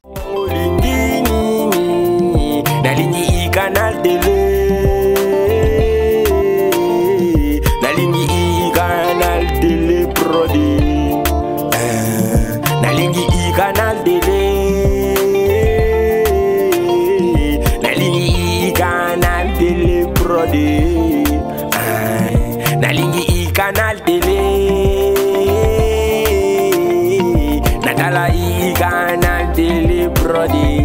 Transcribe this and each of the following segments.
Nalingi canal télé, nalingi canal télé prodi, nalingi canal télé, nalingi canal télé prodi, nalingi canal télé, natala canal télé prodi.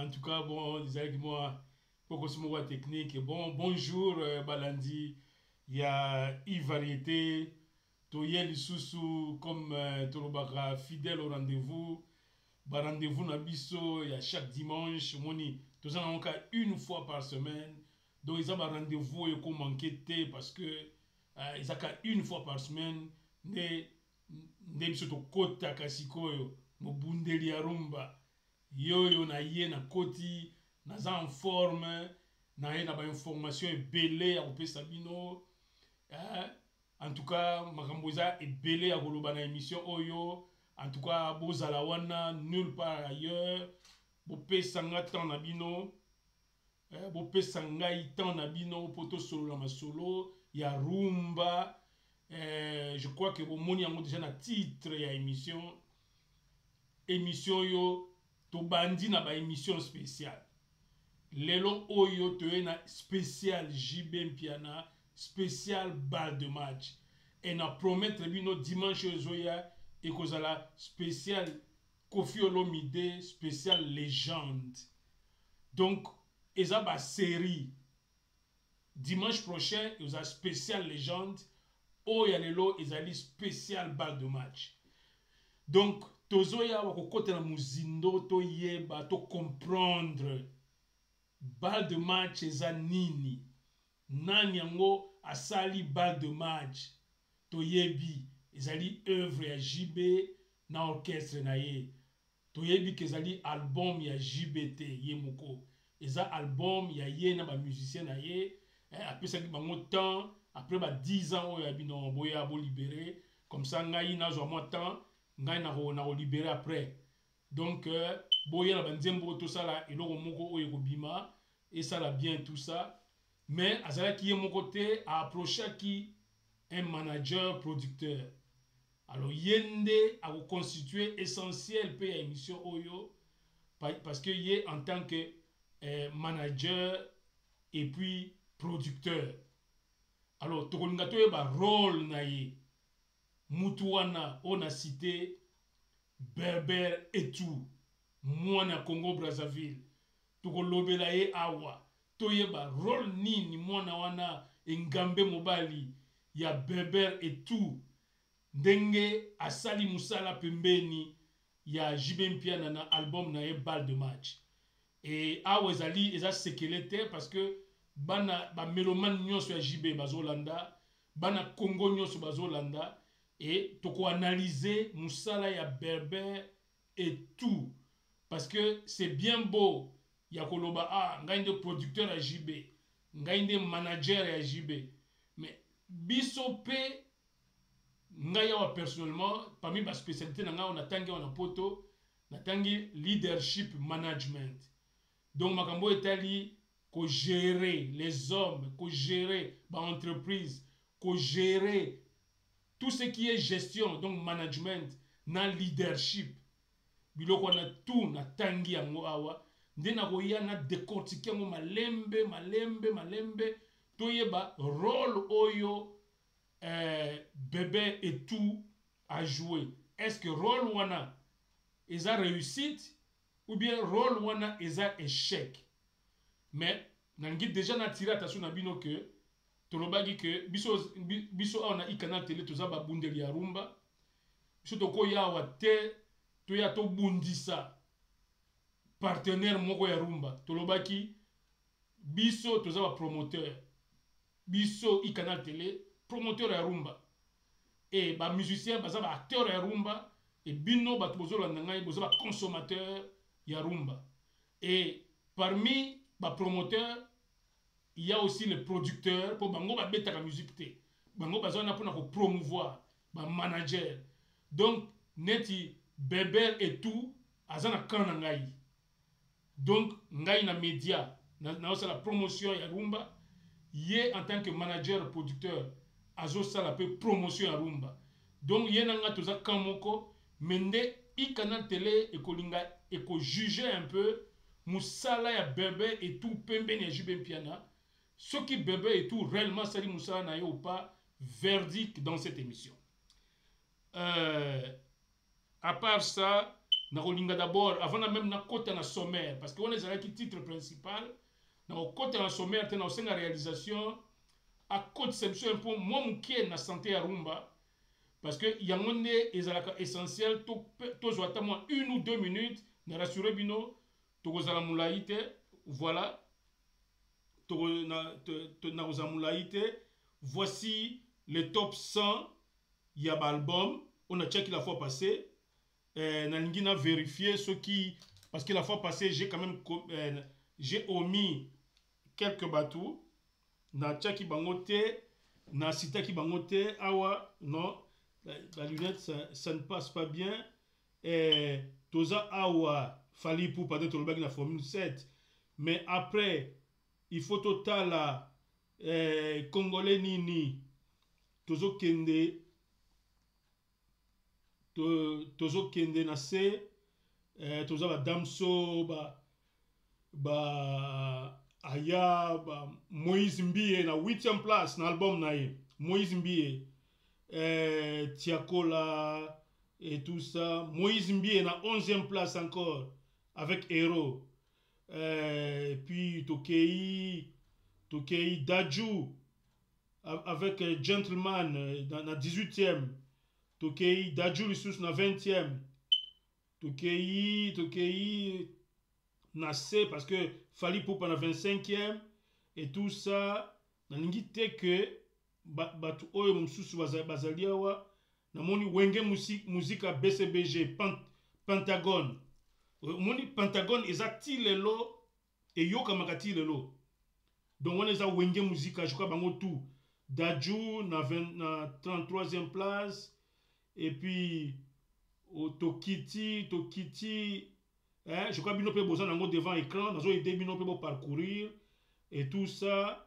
En tout cas, bon, moi, technique. Bon, bonjour, Balandi. Il y a variété. Toyel Soussou, comme Tolobaka, fidèle au rendez-vous. Rendez-vous Nabiso, il y a chaque dimanche. Moni, tout ça, on a une fois par semaine. Donc, ils ont un rendez-vous et qu'on manquait parce que ils ont une fois par semaine. Ne biso kota kasikoyo, mo bundeli arumba. Yo na ye na koti na en forme na ye na ba information ebele ya kopesa bino en tout cas makambo eza ebele ya koloba na émission oyo en tout cas bozala wana nulle part ailleurs bopesa nga temps na bino bopesa ngai temps na bino po tosolola masolo ya rumba je crois que bomoni yango déjà na titre ya émission yo tobandi na ba émission spéciale lelo oyo toye na spécial JB Mpiana spécial balle de match et na promettre bino dimanche ozoya et kozala spécial Koffi Olomide spécial légende donc eza ba série dimanche prochain eza spécial légende oya lelo ezali spécial balle de match donc tozoya wakokota na muzindo toyeba to comprendre balle de match eza nini nani yango asali balle de match toyebi ezali œuvre ya JB na orchestre na ye toyebi kezali album ya JBT ye moko eza album ya ye na ba musicien na ye apesaki bango temps après ba 10 ans oyo abino boya bo libéré comme ça ngai nazwa moi temps ngai na libéré après donc boya na banzembo to sala eloko moko oyo kobima et ça la bien tout ça mais azalaki ye moko te a approché qui un manager producteur alors yende a constitué essentiel pe ya émission oyo parce que yé en tant que manager et puis producteur alors tokolinga toyeba rôle na ye mutu wana on a cité Berber et tout mwana Congo Brazzaville tokolobela ye awa toyeba role nini mwana wana engambe mobali ya Berber et tout ndenge asali musala pembeni ya JB Mpiana na album na ye Bal de Match et awa ezali eza sekele parce que bana ba mélomane nyonso ya JB bazolanda bana Congo nyonso bazolanda et toko analyser musala ya Berber et tout parce que c'est bien beau ya koloba ah ngai nde producteur ya JB ngai nde manager ya JB mais biso pe ngai awa personnellement parmi ba spécialité na ngai on atangi on poto natangi leadership management donc makambo etali ko gérer les hommes ko gérer ba entreprise ko gérer tout ce qui est gestion donc management na leadership biloko na tout na tangi yango awa nde na koya na décortiquer ngo malembe toyeba rôle oyo bébé et tout a joué. Est-ce que rôle wana eza réussite ou bien rôle wana eza échec? Mais nangi déjà na tira attention na bino que tolobaki que biso on a ikanal télé toza ba bundeli ya rumba biso tokoya awa te toya to bundisa partenaire moko ya rumba tolobaki biso toza ba promoteur biso ikanal télé promoteur ya rumba et ba musicien baza ba acteur ya rumba et bino ba tozolanda ngai boza ba consommateur ya rumba et parmi ba promoteur il y a aussi les producteurs pour bango ba beta la musique te bango baza na pona ko promouvoir ba manager donc neti Berber et tout azana kana ngai donc ngai na média na la promotion ya rumba ye en tant que manager producteur azo sala pe promotion ya rumba donc ye nanga toza kamoko mende i canal télé e kolinga e ko juger un peu musala ya Berber et tout pembeni ya JB Mpiana ce qui Berber et tout réellement sali musala na yo ou pas verdict dans cette émission. À part ça na kolinga d'abord avant même na kota na sommaire parce que on est à qui titre principal na kota na sommaire tena osenga réalisation à côté c'est un peu moi mukie na santé ya rumba parce que yango nde ezalaka essentiel to zwata moi 1 ou 2 minutes na rassurer bino to kozala mulaite voilà to na kozamulaite voici les top 100 ya ba album on a checké la fois passée nalingi na vérifier ce qui parce que la fois passée j'ai quand même j'ai omis quelques bateaux na tchaki bangote na sitaki bangote awa non la lunette ça ne passe pas bien toza awa fali pour pas d'être le na formule 7 mais après il faut total congolais nini tozo kende na se toza ba damso ba aya ba Moïse Mbie na 8e place na album na ye Moïse Mbie Tiakola et tout ça Moïse Mbie na 11e place encore avec Hero puis Tokei Daju avec Gentleman na 18e Tokei Daju Lissus na 20e Tokei na C parce que Fali Poupa na 25e et tout ça nalingi te que batu oyo msusu bazali awa namoni wenge musika BCBG Pentagon moni Pentagon ezati lelo et yoka makati lelo donc on eza wenge musika je crois bango tout Daju na 33e place et puis Tokiti je crois bino pe besoin nango devant écran nazo aider bino pe bo parcourir et tout ça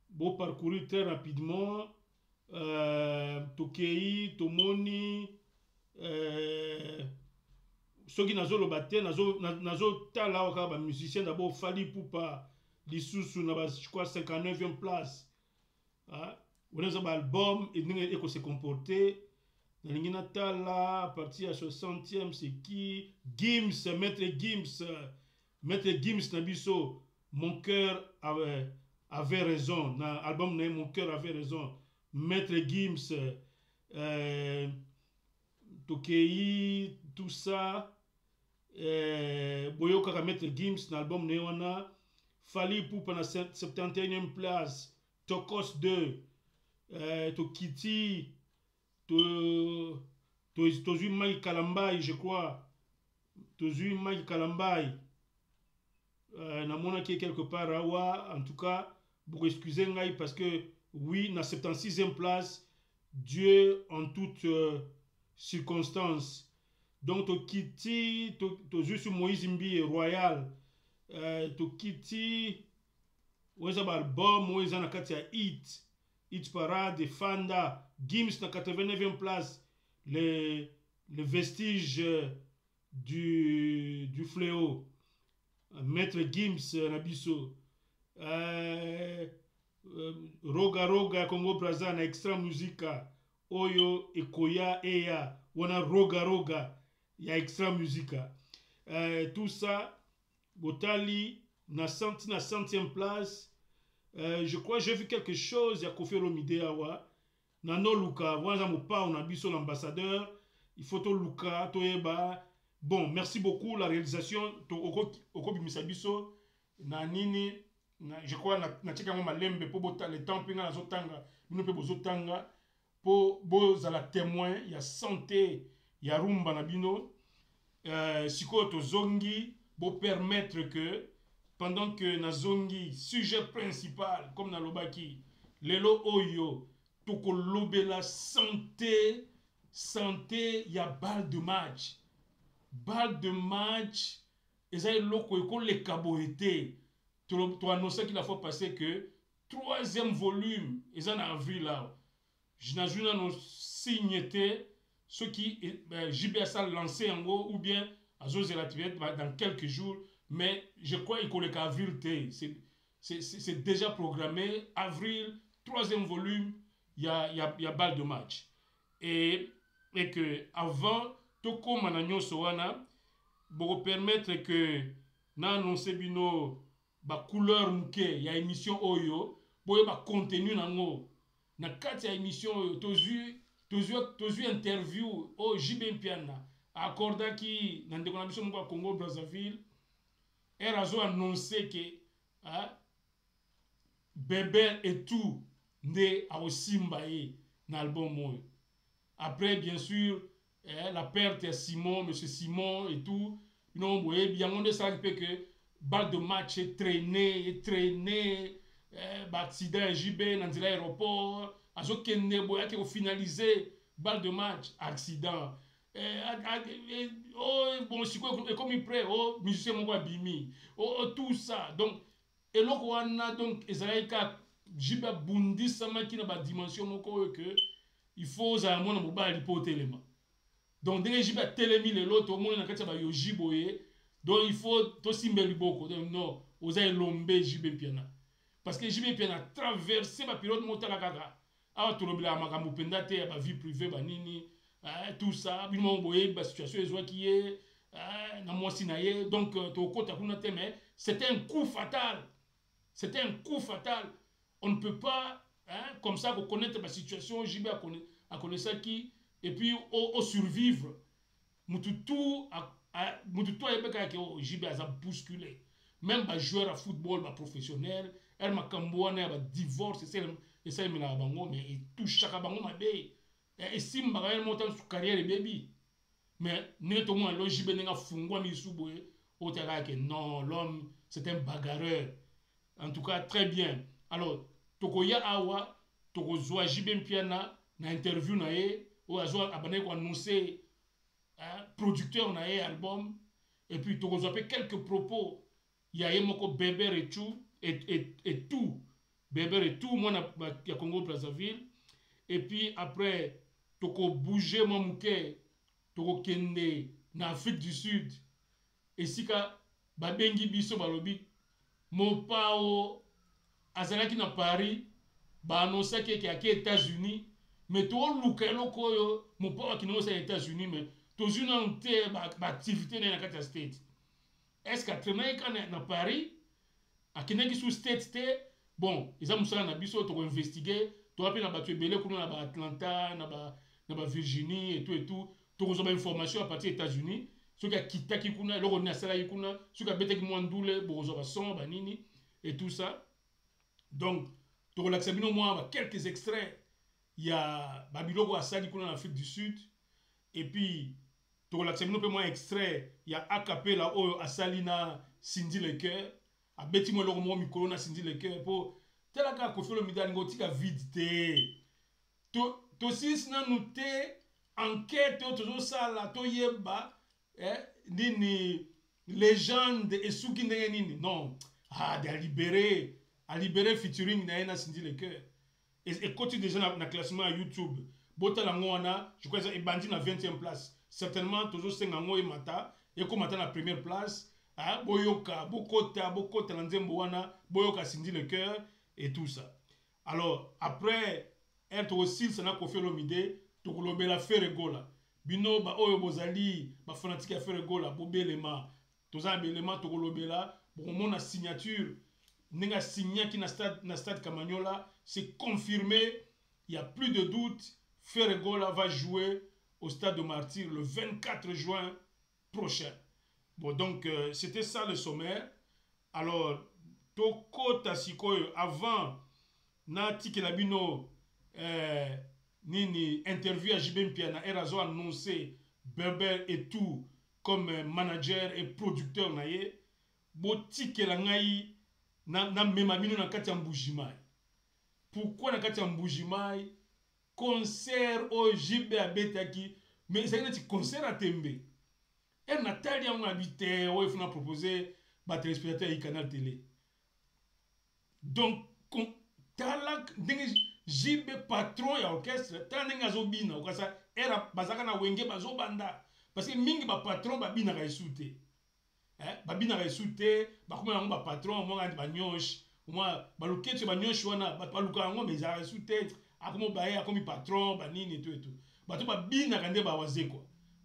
bo parcourir très rapidement Tokei Tomoni soki nazo lobate nazo tala ka ba musicien d'abord Fali Poupa lisusu na ba je crois 59e place on a ba album et ko se comporter nalingi natala à partir ya 60e c'est qui Gims, maître Gims na biso mon cœur avait raison na album na mon cœur avait raison maître Gims tokei tout ça boyokaka maître Gims na album na wana Fally Ipupa na 71e place Tokos 2 tokiti tozwi Mike Kalambai je crois tozwi Mike Kalambai namonaki quelque part awa en tout cas pour excuser ngai parce que oui na 76e place Dieu en toutes circonstances donc tokiti tozwi sur Moïse Mbi Royal tokiti oza ba album oza na kati ya hit parade Fanda Gims na 89e place les vestiges du fléau maître Gims na biso roga Congo Brazza na extra musica oyo ekoya eya wana roga ya extra musica tout ça botali na 100e place je crois j'ai vu quelque chose ya Koffi Olomide awa na no luka wana mopa na biso l'ambassadeur il faut to luka to eba bon merci beaucoup la réalisation to okobimisa biso na nini je crois na tika mo malembe po bota le temps pinga azotanga bino pe bozotanga po bozala témoin ya santé ya rumba na bino sikoyo tozongi bo permettre que pendant que nazongi sujet principal comme na lobaki lelo oyo tokolobela santé ya balle de match eza eloko ekoleka boye te to annoncer qu'il a fois passé que 3e volume eza na avril là j'nazui nano signe te ceux qui JBS a lancé en gros ou bien azozela dans quelques jours mais je crois qu'il koleka avril te c'est déjà programmé avril 3e volume il y a balle de match et que avant to koma na nyonso wana bo permettre que na annoncer bino ba couleur muke ya émission oyo boye ba contenu nango na kati ya émission oyo tozwi interview o JB Mpiana accordaki na ndeko na biso moko ya Congo Brazzaville erazo annoncer que Bébé et tout nde aosimba ye na album oyo après bien sûr la perte ya monsieur Simon et tout non boye bien on ça que balle de match traîné accident JB dans l'aéroport azokende boye ke finaliser balle de match accident bon siko comme il prêt musicien mon abimi tout ça donc eloko wana donc ezalaika jiba bundisa maki na ba dimension moko que il faut za mona mobali po telema donc dès jiba telemi lelo to mona na kati ba yoji boye donc il faut to simbeli boko donc non oza elombe JB Mpiana parce que JB Mpiana traverser ba pilote motala kaka awa to lobela makambo penda te ya ba vie privée ba nini tout ça bino boye ba situation ezwa qui est na mwasi na ye donc to kota kuna te mais c'était un coup fatal. C'était un coup fatal. On ne peut pas, comme ça, connaître la situation, JB a connu ça qui, et puis au survivre. Mututu a JB a bousculé. Même les joueurs de football, les professionnels, elle m'a cambouané, elle m'a divorce, et ça, il m'a bango, mais il touche chaque bango, ma bé. Et si m'a monté sur carrière, baby. Mais, n'est au moins, le JB n'a pas fungwa, mais non, l'homme, c'est un bagarreur. En tout cas, très bien. Alors, Tokoya Awa, Tokozwa JB Mpiana, na interview na ye, ou azwa abane ko annoncer producteur na ye album, et puis Tokozwa quelques propos. Il y a moko Bébé et tout, et tout. Bébé et tout, moi na Congo Brazzaville. Et puis après, Toko bouger mon mouké, Toko kende na Afrique du Sud. Et si ka babengi biso balobi Mopao azalaki na Paris ba annoncer que aux États-Unis mais to luka eloko oyo mopa qui aux États-Unis mais tozwi nanu te baactivité na kati ya state. Est ce qu'atremai kana na Paris akendaki sous state te bon eza mosala na biso tokoinvestigue toa mpe na bato ebele kuna na baatlanta na bavirginie et tout tokozwa bainformation à partir États-Unis soki akitaki kuna eloko nini asalaki kuna soki abetaki mwa ndule bokozwa bason banini et tout ça. Donc tokolakisa bino mwa quelques extraits ya babiloko asali kuna na Afrique du Sud et puis tokolakisa bino mpe mwa extrait ya acapella oyo asali na Cindy Lecoeur abeti mwa eloko mwa mikolo na Cindy Lecoeur mpo telaka Koffi Olomide alingi otika vide te tosisi nanu te enquête oyo tozosala toyeba nini légende esuki ndenge nini non de alibere featuring na ye na Cindy Lecoeur ekoti déjà na classement ya YouTube botala yango wana je crois ebandi na 20e place certainement tozosenga yango emata ekomata na première place boyoka bokota na nzembo wana boyoka Cindy Lecoeur et tout ça. Alors après être aussi ça na Koffi Olomide tokolobela Ferregola bino ba oyo bozali ba fanatique ya Ferregola bobelema toza belema tokolobela bomona signature ninga signaki na stade Kamanyola, c'est confirmé, il y a plus de doute, Ferregola va jouer au stade de Martyrs le 24 juin prochain. Bon, donc c'était ça le sommaire. Alors Toko Tasikoyo avant Nati Kelabino nini interview à JB Mpiana Erazo annoncé Berber et tout comme manager et producteur naye boti kelangai na memamino na kati ya Mbujimai. Pourquoi na kati ya Mbujimai concert au JB abetaki mais ça un concert à Tembe et Nathalie on habité ou il faut proposer ba téléspectateur et canal télé. Donc talak JB patron ya orchestre taninga zobina okasa era bazaka na wenge bazobanda parce que mingi ba patron ba bina ka esute babina resute bakoma yango ba patron mo ngandi banyoshi moi baluketse banyoshi wana baluka yango meza resute akomo baye akomi patron banini et tout bato babina kande ba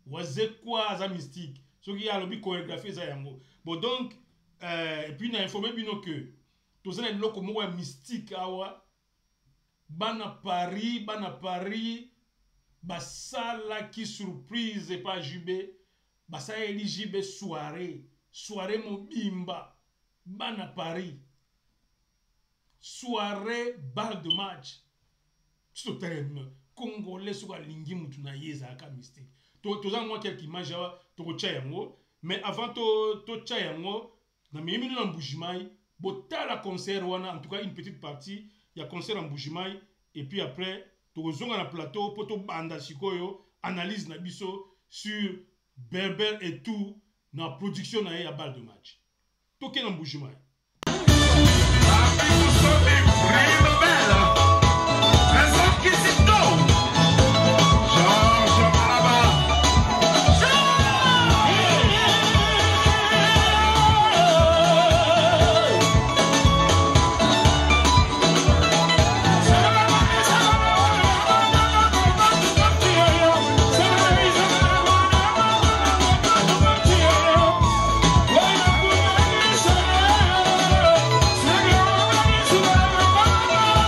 wazekwa za mystique soki ya lobi chorégraphie za yango bon donc et puis na informé bino que tozana loko moko ya mystique awa bana Paris basala ki surprise pa JB basala JB soirée mobimba bana Paris soirée balle de match sur terrain congolais sur lingi mutu na yeza aka mystique tozanga moi quelques images to yango mais avant to yango na mimi na Mbujimai botala concert wana en tout cas une petite partie il y a concert en Mbujimai et puis après tozonga na plateau poto banda sikoyo analyse na biso sur Berber et tout na production na ya balle de match toke na Mbujimai.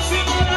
Sing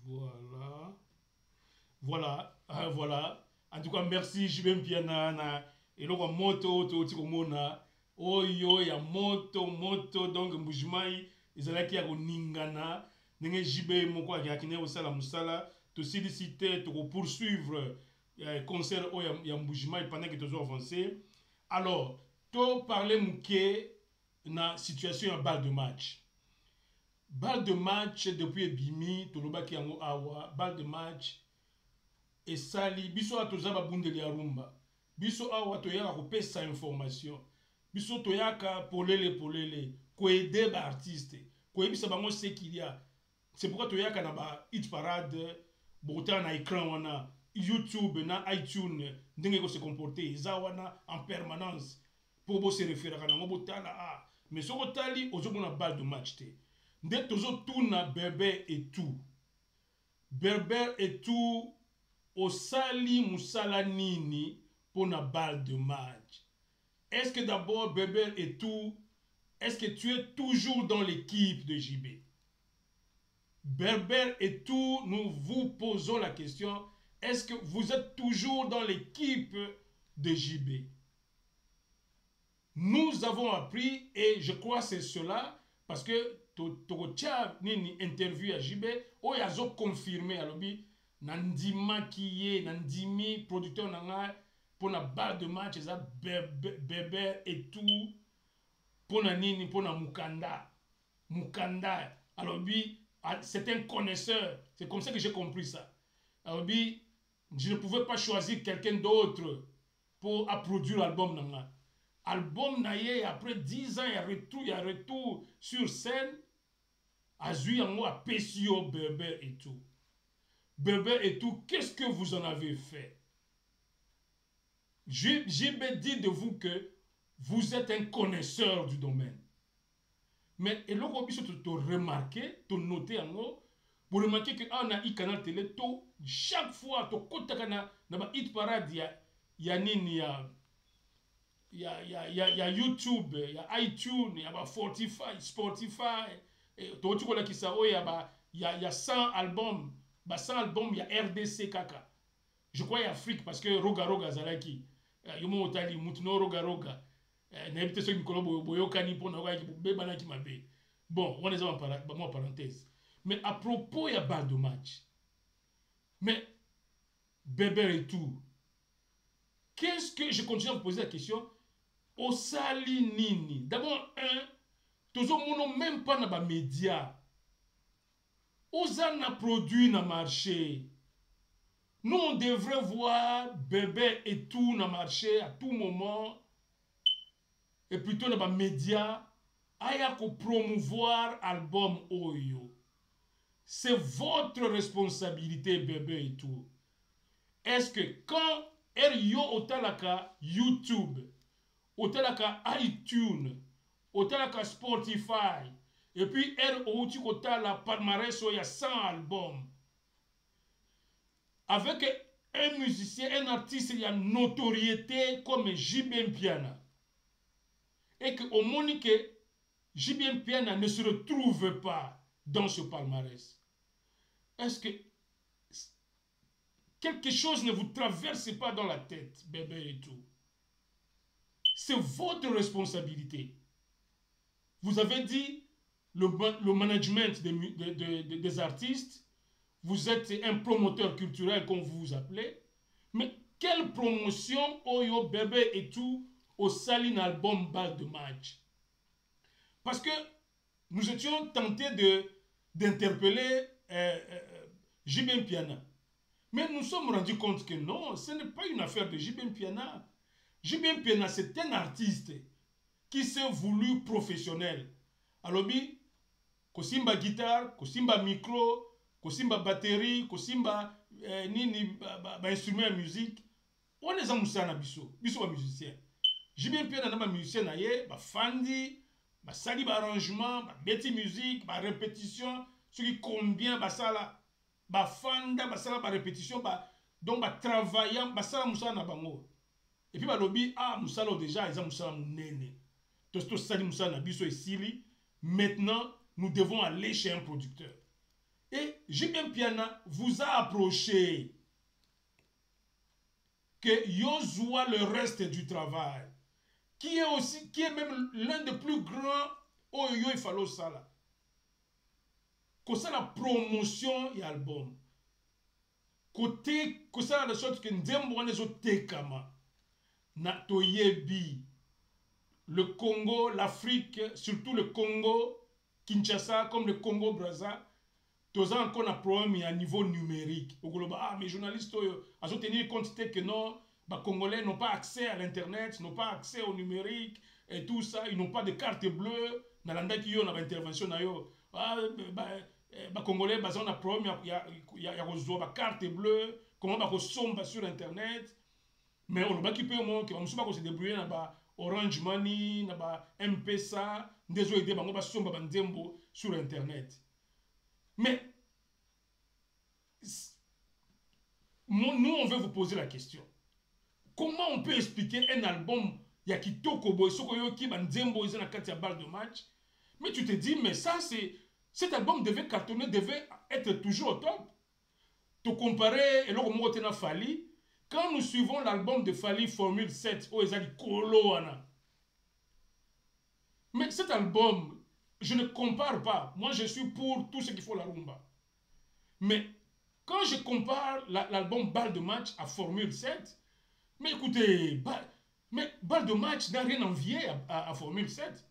Voilà. Voilà. Voilà. En tout cas, merci JB Mpiana na eloko moto to tikomona oyo ya moto donc mbujimai ezalaki ya koningana ndenge JB moko akine osala musala to siliciter to poursuivre concert oyo ya mbujimai pendant que toujours avancé. Alors, to parler muke na situation ya balle de match. Balle de match depuis Bimi to lobaki yango awa balle de match et sali biso atoza babundeli ya rumba biso awa toyaka kopesa information biso toyaka polele koaider ba artiste koyebisa bango ce qu'il y a. C'est pourquoi toyaka na ba hit parade bota na écran wana YouTube na iTunes ndenge ko se comporter eza wana en permanence pour bo se référer kana ngo botala mais soko tali ozomona balle de match te nde tozo tuna Berber et tout osali musala nini pour na balle de match. Est-ce que d'abord Berber et tout, est-ce que tu es toujours dans l'équipe de JB? Berber et tout, nous vous posons la question, est-ce que vous êtes toujours dans l'équipe de JB? Nous avons appris, et je crois que c'est cela, parce que Tokotia nini interview à JB, oh yazo confirmé à l'objet. Nandima qui est Nandimi producteur nanga pour la balle de match ça Berber et tout pour la nini pour la Mukanda alors lui c'est un connaisseur, c'est comme ça que j'ai compris ça. Alors lui je ne pouvais pas choisir quelqu'un d'autre pour produire l'album nanga album naye après 10 ans il y a retour sur scène Azui yango a Pesio Berber et tout. Berber et tout, qu'est-ce que vous en avez fait? J'ai dit de vous que vous êtes un connaisseur du domaine. Mais et là, vous avez remarqué, vous notez en haut, vous remarquez que on a un canal télé, chaque fois, vous avez un hit parade, il y a YouTube, il y a iTunes, il y a Spotify, il y a 100 albums. Bah 100 albums, il y a RDC Kaka. Je crois qu'il y a Afrique parce que Roga Zalaki. Yomo Otali, Mutno Roga. N'habite ceux qui collaborent, Boyokani pour Nawa qui bébana qui m'abe. Bon, on est en parenthèse. Mais à propos, il y a balle de match. Mais Berber et tout. Qu'est-ce que je continue à vous poser la question? Osali Nini. D'abord, tous les même pas dans les médias. Ozan a produit na marché. Nous, on devrait voir Berber et tout na marché à tout moment. Et plutôt dans les médias, aya ko promouvoir album Oyo. C'est votre responsabilité, Berber et tout. Est-ce que quand Eryo otalaka YouTube, otalaka iTunes, otalaka Spotify, et puis, la palmarès, il y a 100 albums. Avec un musicien, un artiste, il y a une notoriété comme JB Mpiana. Et qu'au moment que JB Mpiana ne se retrouve pas dans ce palmarès, est-ce que quelque chose ne vous traverse pas dans la tête, Berber et tout? C'est votre responsabilité. Vous avez dit le management des artistes, vous êtes un promoteur culturel comme vous vous appelez, mais quelle promotion Oyo Berber et tout au Saline album balle de match? Parce que nous étions tentés d'interpeller JB Mpiana, mais nous nous sommes rendus compte que non, ce n'est pas une affaire de JB Mpiana. JB Mpiana, c'est un artiste qui s'est voulu professionnel. Alors, kosimba guitare, kosimba micro, kosimba batterie, kosimba nini ba instrument de musique. On est en musana biso ba musicien. JB Mpiana na ba musicien na ye, ba fandi, ba sali ba arrangement, ba beti musique, ba répétition, ce qui combien ba sala, ba fanda, ba sala ba répétition, ba donc ba travaillant, ba sala musana bango. Et puis ba lobi musala déjà ils ont musala munene. To sali musana biso esili. Maintenant, nous devons aller chez un producteur. Et JB Mpiana vous a approché que Yozua le reste du travail, qui est même l'un des plus grands Oyo il fallait ça là. Que ça la promotion et album. Côté que ça la sorte que Ndembo wane zo tekama. Na toyebi le Congo, l'Afrique, surtout le Congo, Kinshasa comme le Congo Brazza, tous encore un problème à niveau numérique. Ah, mes journalistes, ils ont tenu compte que non, les Congolais n'ont pas accès à l'internet, n'ont pas accès au numérique et tout ça, ils n'ont pas de carte bleue. Dans l'intervention, les Congolais, ils ont un problème, il y a une carte bleue, comment ils sont sur internet. Mais on va se débrouiller dans Orange Money, dans M-Pesa, désolé, on va se sur internet. Mais nous, on veut vous poser la question. Comment on peut expliquer un album Yakitoko Boy, Sokoyo Ki Banzembo, ils ont la balle de match? Mais tu te dis, mais ça, cet album devait cartonner, devait être toujours au top. Te comparer, et là, on a Fali. Quand nous suivons l'album de Fali Formule 7, où ils ont dit Kolo Ana. Mais cet album, je ne compare pas. Moi, je suis pour tout ce qu'il faut la rumba. Mais quand je compare l'album Balle de match à Formule 7, mais écoutez, Balle de match n'a rien envié à Formule 7.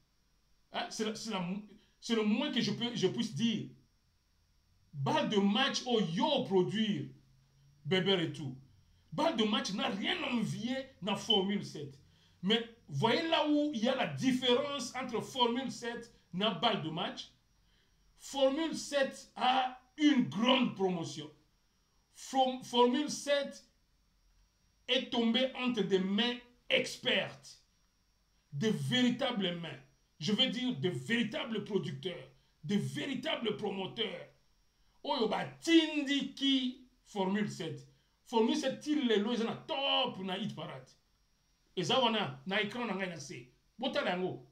Hein? C'est le moins que je puisse dire. Balle de match au yo produire, Beber et tout. Balle de match n'a rien envié dans Formule 7. Mais voyez là où il y a la différence entre Formule 7 et balle de match. Formule 7 a une grande promotion. Formule 7 est tombé entre des mains expertes, de véritables mains. Je veux dire de véritables producteurs, de véritables promoteurs. Oyo ba tindi ki Formule 7. Formule 7 il est là top na hit parade. Et ça wana na écran na ngai na se. Botala yango.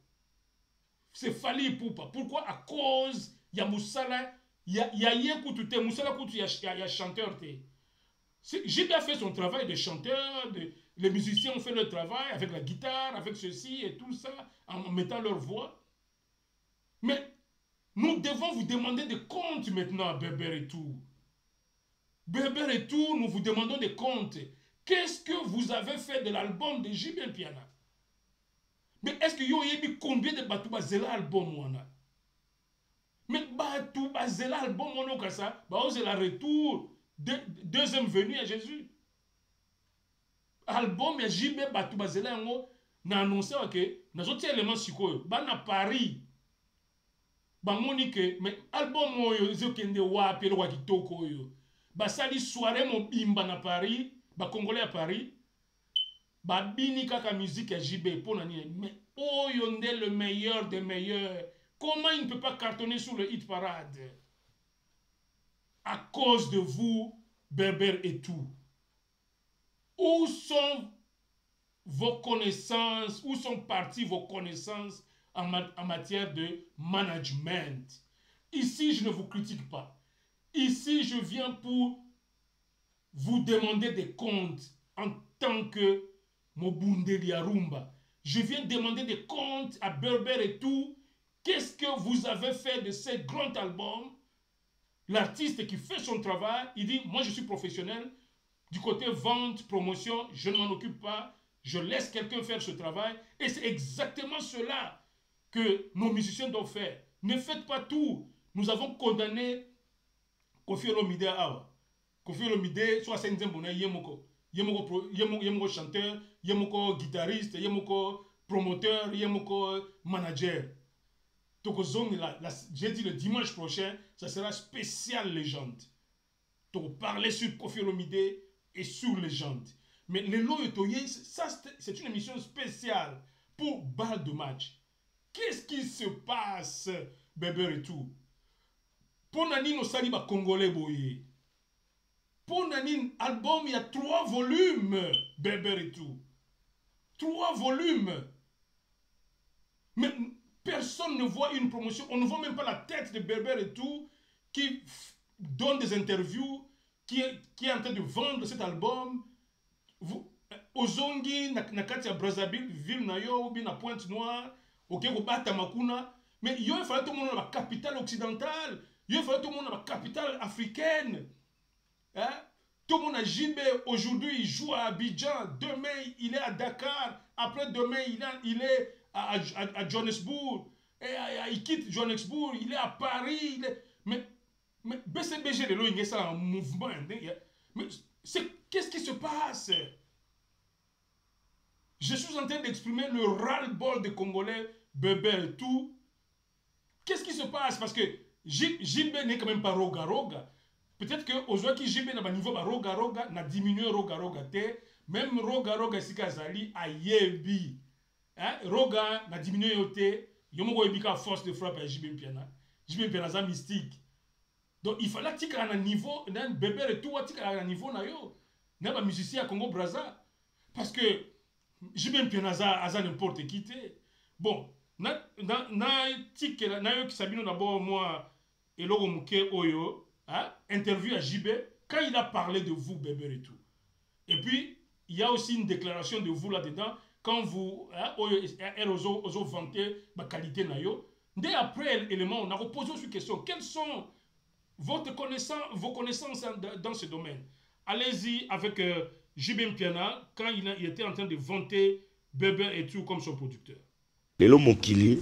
C'est Fali Ipupa. Pourquoi? À cause ya musala ya yekutu te musala kutu ya chanteur te. JB a fait son travail de chanteur, les musiciens ont fait leur travail avec la guitare, avec ceci et tout ça, en mettant leur voix. Mais nous devons vous demander des comptes maintenant à Beber et tout. Beber et tout, nous vous demandons des comptes. Qu'est-ce que vous avez fait de l'album de JB Mpiana? Mais est-ce que vous avez mis combien de Batouba Zela album wana? Mais Batouba Zela album wana comme ça, c'est la retour. Deuxième venue à Jésus. Album ya JB Batouba Zela yango na annoncé que na autres éléments sikoyo ba na Paris ba monique mais album oyo ezokende wapi lo kitoko oyo ba sali soirée mobimba na Paris ba congolais à Paris ba bini kaka musique ya JB pour nani mais oyo ndé le meilleur des meilleurs. Comment il ne peut pas cartonner sur le hit parade? À cause de vous, Beber et tout. Où sont vos connaissances, où sont parties vos connaissances en matière de management? Ici, je ne vous critique pas. Ici, je viens pour vous demander des comptes en tant que Mobundeli Arumba. Je viens demander des comptes à Beber et tout. Qu'est-ce que vous avez fait de ces grands albums? L'artiste qui fait son travail, il dit, moi je suis professionnel, du côté vente, promotion, je ne m'en occupe pas, je laisse quelqu'un faire ce travail. Et c'est exactement cela que nos musiciens doivent faire. Ne faites pas tout. Nous avons condamné Koffi Olomide Awa. Koffi Olomide, soit c'est Nzembona, Yemoko chanteur, Yemoko guitariste, Yemoko promoteur, Yemoko manager. J'ai dit le dimanche prochain, ça sera spécial légende. Donc parler sur Koffi Olomide et sur légende. Mais les Loyotoye, ça c'est une émission spéciale pour balle de match. Qu'est-ce qui se passe, Beber et tout? Pour Nani no Saliba Congolais boye. Pour Nani album, il y a 3 volumes, Beber et tout. 3 volumes. Mais personne ne voit une promotion. On ne voit même pas la tête de Beber et tout qui donne des interviews, qui est en train de vendre cet album. Ozongi, Nakati à Brazzaville, ville Nayo, ou bien à Pointe-Noire, ok, au Batamakuna. Mais il fallait tout le monde dans la capitale occidentale. Il fallait tout le monde dans la capitale africaine. Hein? Tout le monde a Jibé. Aujourd'hui, il joue à Abidjan. Demain, il est à Dakar. Après-demain, il est à Johannesburg. Et il quitte Johannesburg. Il est à Paris. Mais BCBG, il y a ça en mouvement. Mais qu'est-ce qui se passe? Je suis en train d'exprimer le ras-le-bol des Congolais, bébé et tout. Qu'est-ce qui se passe? Parce que JB n'est quand même pas Roga Roga. Peut-être que aujourd'hui JB n'a pas niveau Roga Roga, n'a diminué Roga Roga te. Même Roga Roga si Kazali a yebi. Roga n'a diminué te. Yomo yebi ka force de frappe à JB Mpiana. JB Mpiana za mystique. Donc il fallait que tu aies un niveau, un bébé et tout, tu aies un niveau na yo. N'a pas musicien à Congo Brazza. Parce que JB Mpiana za n'importe qui te. Bon. Na yo qui sabino d'abord moi et logo muke oyo interview à JB quand il a parlé de vous bébé et tout. Et puis il y a aussi une déclaration de vous là-dedans quand vous ozo vanter ma qualité na yo. Dès après l'élément on a reposé sur question quelles sont vos connaissances dans ce domaine. Allez-y avec JB Mpiana quand il était en train de vanter bébé et tout comme son producteur. Lelo mokili,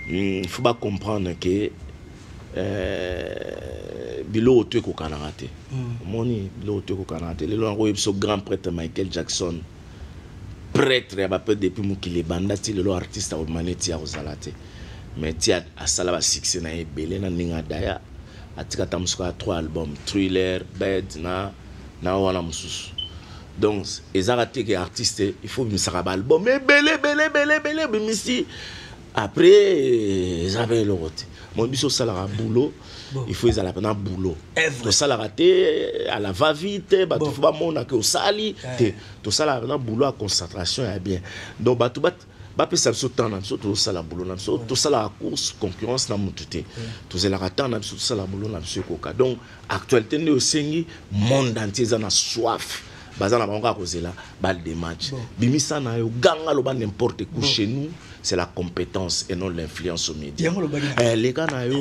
il faut pas comprendre que bilo ote ko kanarate. Moni bilo ote ko kanarate. Lelo ngo so grand prêtre Michael Jackson. Prêtre ya ba pe depuis mokili banda ti lelo artiste au maneti ya ozalate. Mais ti a sala ba succès na ebele na ninga daya. Atika tamsuka 3 albums, Thriller, Bed na wana mususu. Donc, les artistes, il faut que nous album. Mais belé. Après, ils avaient le rote. Mon biso salara boulot. Il faut qu'ils aient un boulot. Tout ça à la va-vite, il faut pas que au sali. Tout ça un boulot à concentration et bien. Donc, tout ça tout ça la boulot tout ça la course concurrence na mututé tout ça la attend tout ça la boulot na coca. Donc, actualité ne osengi monde entier na soif. Bazana bango kozela balle des matchs. Bimisa na yo ganga loba n'importe quoi chez nous, c'est la compétence et non l'influence aux médias. Les gars na yo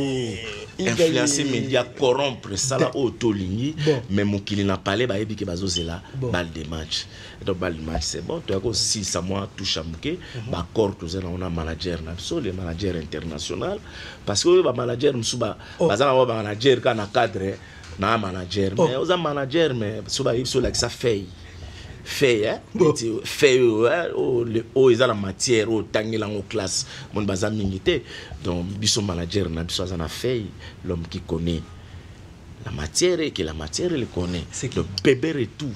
influencer médias corrompre ça là autoligny mais mon qui n'a pas les ba yebi ke bazozela balle des matchs. Donc balle des matchs c'est bon, tu as aussi ça moi touche à mouké ba corps tous on a manager na so les managers international parce que ba manager msuba bazana ba manager kana cadre na manager mais aux manager mais soba il so like ça fait hein fait ils ont la matière au tangela en classe mon bazam mingité donc biso manager na biso azana fait l'homme qui connaît la matière et que la matière le connaît le bébé et tout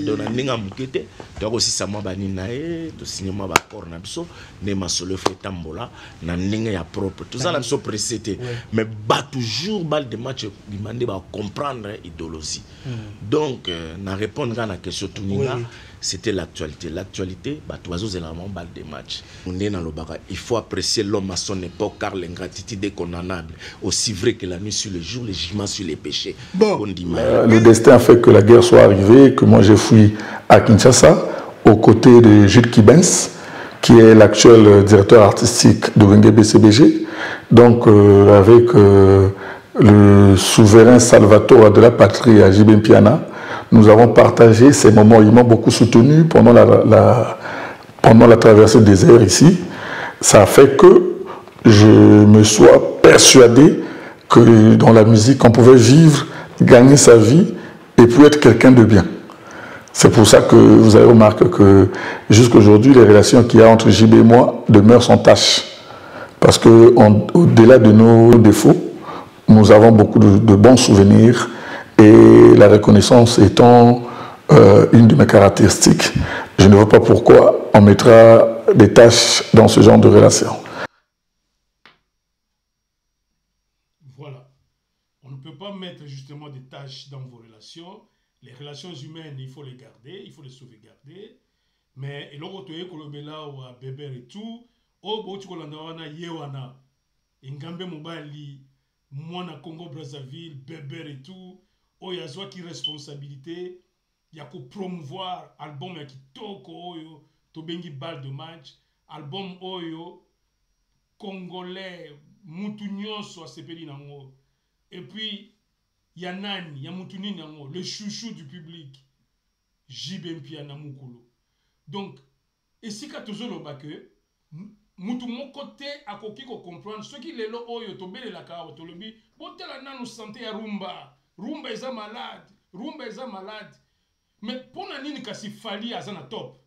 donc ninga mukete donc aussi ça moi bani nae to signer moi ba corps na biso ne masolo fait tambola na ninga ya propre tout ça na biso précédé mais ba toujours balle de match demander ba comprendre idéologie donc na répondre à la question tout ninga c'était l'actualité. L'actualité, c'est la balle des matchs. Il faut apprécier l'homme à son époque car l'ingratitude est condamnable. Aussi vrai que la nuit sur le jour, le jugement sur les péchés. Le destin a fait que la guerre soit arrivée, que moi j'ai fui à Kinshasa, aux côtés de Jules Kibens, qui est l'actuel directeur artistique de Wenge BCBG. Donc avec le souverain Salvatore de la patrie à JB Mpiana, nous avons partagé ces moments. Ils m'ont beaucoup soutenu pendant la traversée du désert ici. Ça a fait que je me sois persuadé que dans la musique, on pouvait vivre, gagner sa vie et puis être quelqu'un de bien. C'est pour ça que vous avez remarqué que jusqu'à aujourd'hui, les relations qu'il y a entre JB et moi demeurent sans tâche. Parce qu'au-delà de nos défauts, nous avons beaucoup de bons souvenirs. Et la reconnaissance étant une de mes caractéristiques, je ne vois pas pourquoi on mettra des tâches dans ce genre de relation. Voilà. On ne peut pas mettre justement des tâches dans vos relations. Les relations humaines, il faut les garder, il faut les sauvegarder. Mais l'autre kolobela ou bébé et tout, au bout de yewana, ingambe mobali. moi na Congo Brazzaville Beber et tout oyo azwa ki responsabilité ya ko promouvoir album ya kitoko oyo to bengi balle de match album oyo congolais mutu nyonso asepeli nango et puis ya nani ya mutu nini nango le chouchou du public JB Mpiana Mukulu. Donc esika tozoloba ke mutu moko te akoki ko comprendre ce qui lelo oyo tobelela ka tolobi botela nanu santé ya rumba eza malade mais pona nini kasi Fally aza na top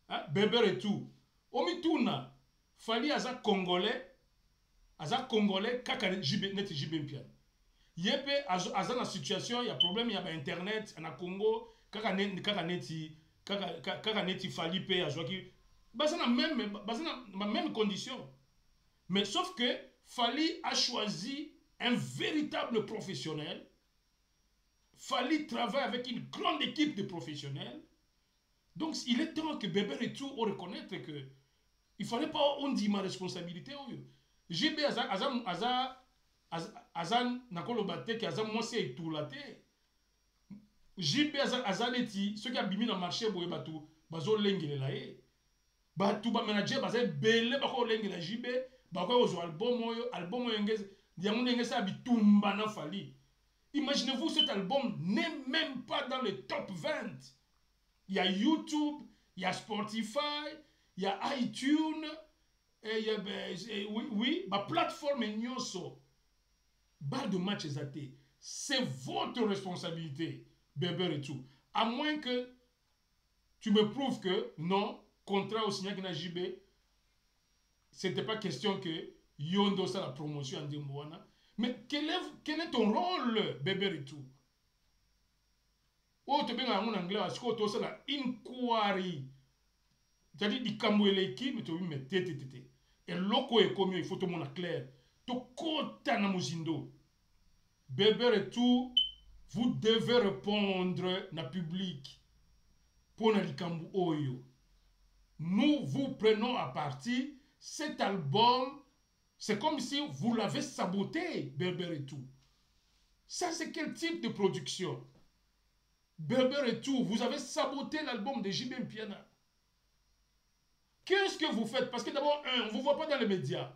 hein Beber et tout omituna Fally aza congolais kaka JB Mpiana yepe aza na situation ya problème ya ba internet na Congo kaka neti Fally pe azwaki baza na même condition mais sauf que Fally a choisi un véritable professionnel. Fally travaille avec une grande équipe de professionnels. Donc il est temps que Beber et tout on reconnaître que il fallait pas on dit ma responsabilité. JB azan nakolo bateke azan moi c'est tout la té. JB azaneti ceux qui a bimi dans marché boye batu bazo lengelela ye. Batu ba manager bazay belé bako lengela JB bako ozo album ngeze diamonde ngeze abitumba na Fally. Imaginez-vous, cet album n'est même pas dans le top 20. Il y a YouTube, il y a Spotify, il y a iTunes, et il y a ma plateforme Nyonso. Balle de match exaté. C'est votre responsabilité, Beber et tout. À moins que tu me prouves que non, contrat au signature de JB, c'était pas question que Yondo ça la promotion en Dimboana. Mais quel est ton rôle, Beber et tout? Oh, tu es en anglais, parce que tu as la inquiry. C'est-à-dire, il camouille l'équipe, mais tu as mis tété. Et l'oko est comme il faut tout le monde clair. Tu as na muzindo. Beber et tout, vous devez répondre na public. Pour na likambu oyo. Nous vous prenons à partie cet album. C'est comme si vous l'avez saboté, Beber et tout. Ça, c'est quel type de production? Beber et tout, vous avez saboté l'album de JB Mpiana. Qu'est-ce que vous faites? Parce que d'abord, on ne vous voit pas dans les médias.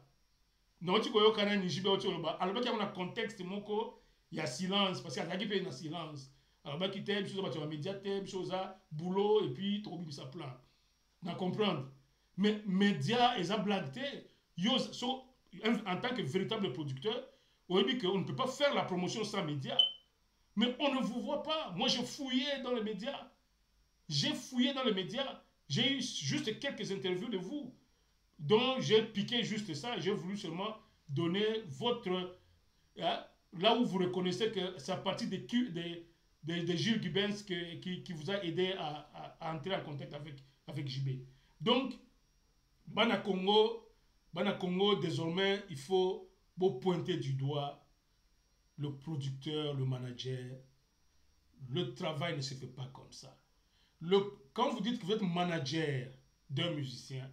Non, tu vois, quand on JB Otioloba, alors qu'il y a un contexte, il y a silence, parce qu'il y a qui fait un silence. Alors, qui t'aime, chose à média, t'aime, chose à boulot, et puis, tu oublies ça plein. Vous comprendre? Mais médias, ils ont blagué. En tant que véritable producteur, on dit qu'on ne peut pas faire la promotion sans médias. Mais on ne vous voit pas. Moi, j'ai fouillé dans les médias. J'ai eu juste quelques interviews de vous. Donc, j'ai piqué juste ça. J'ai voulu seulement donner votre... là où vous reconnaissez que c'est à partir de Gilles Gibbons qui vous a aidé à entrer en contact avec JB. Donc, Bana Congo, désormais, il faut pointer du doigt le producteur, le manager. Le travail ne se fait pas comme ça. Quand vous dites que vous êtes manager d'un musicien,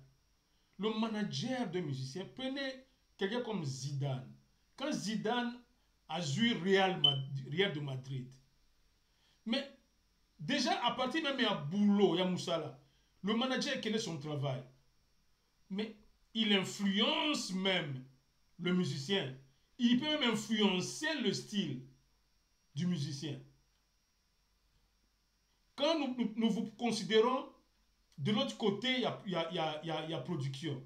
le manager d'un musicien, prenez quelqu'un comme Zidane. Quand Zidane a joué Real de Madrid, mais déjà à partir même il y a Boulot, il y a Moussala, le manager quel est son travail? Mais il influence même le musicien. Il peut même influencer le style du musicien. Quand nous vous considérons, de l'autre côté, il y a production.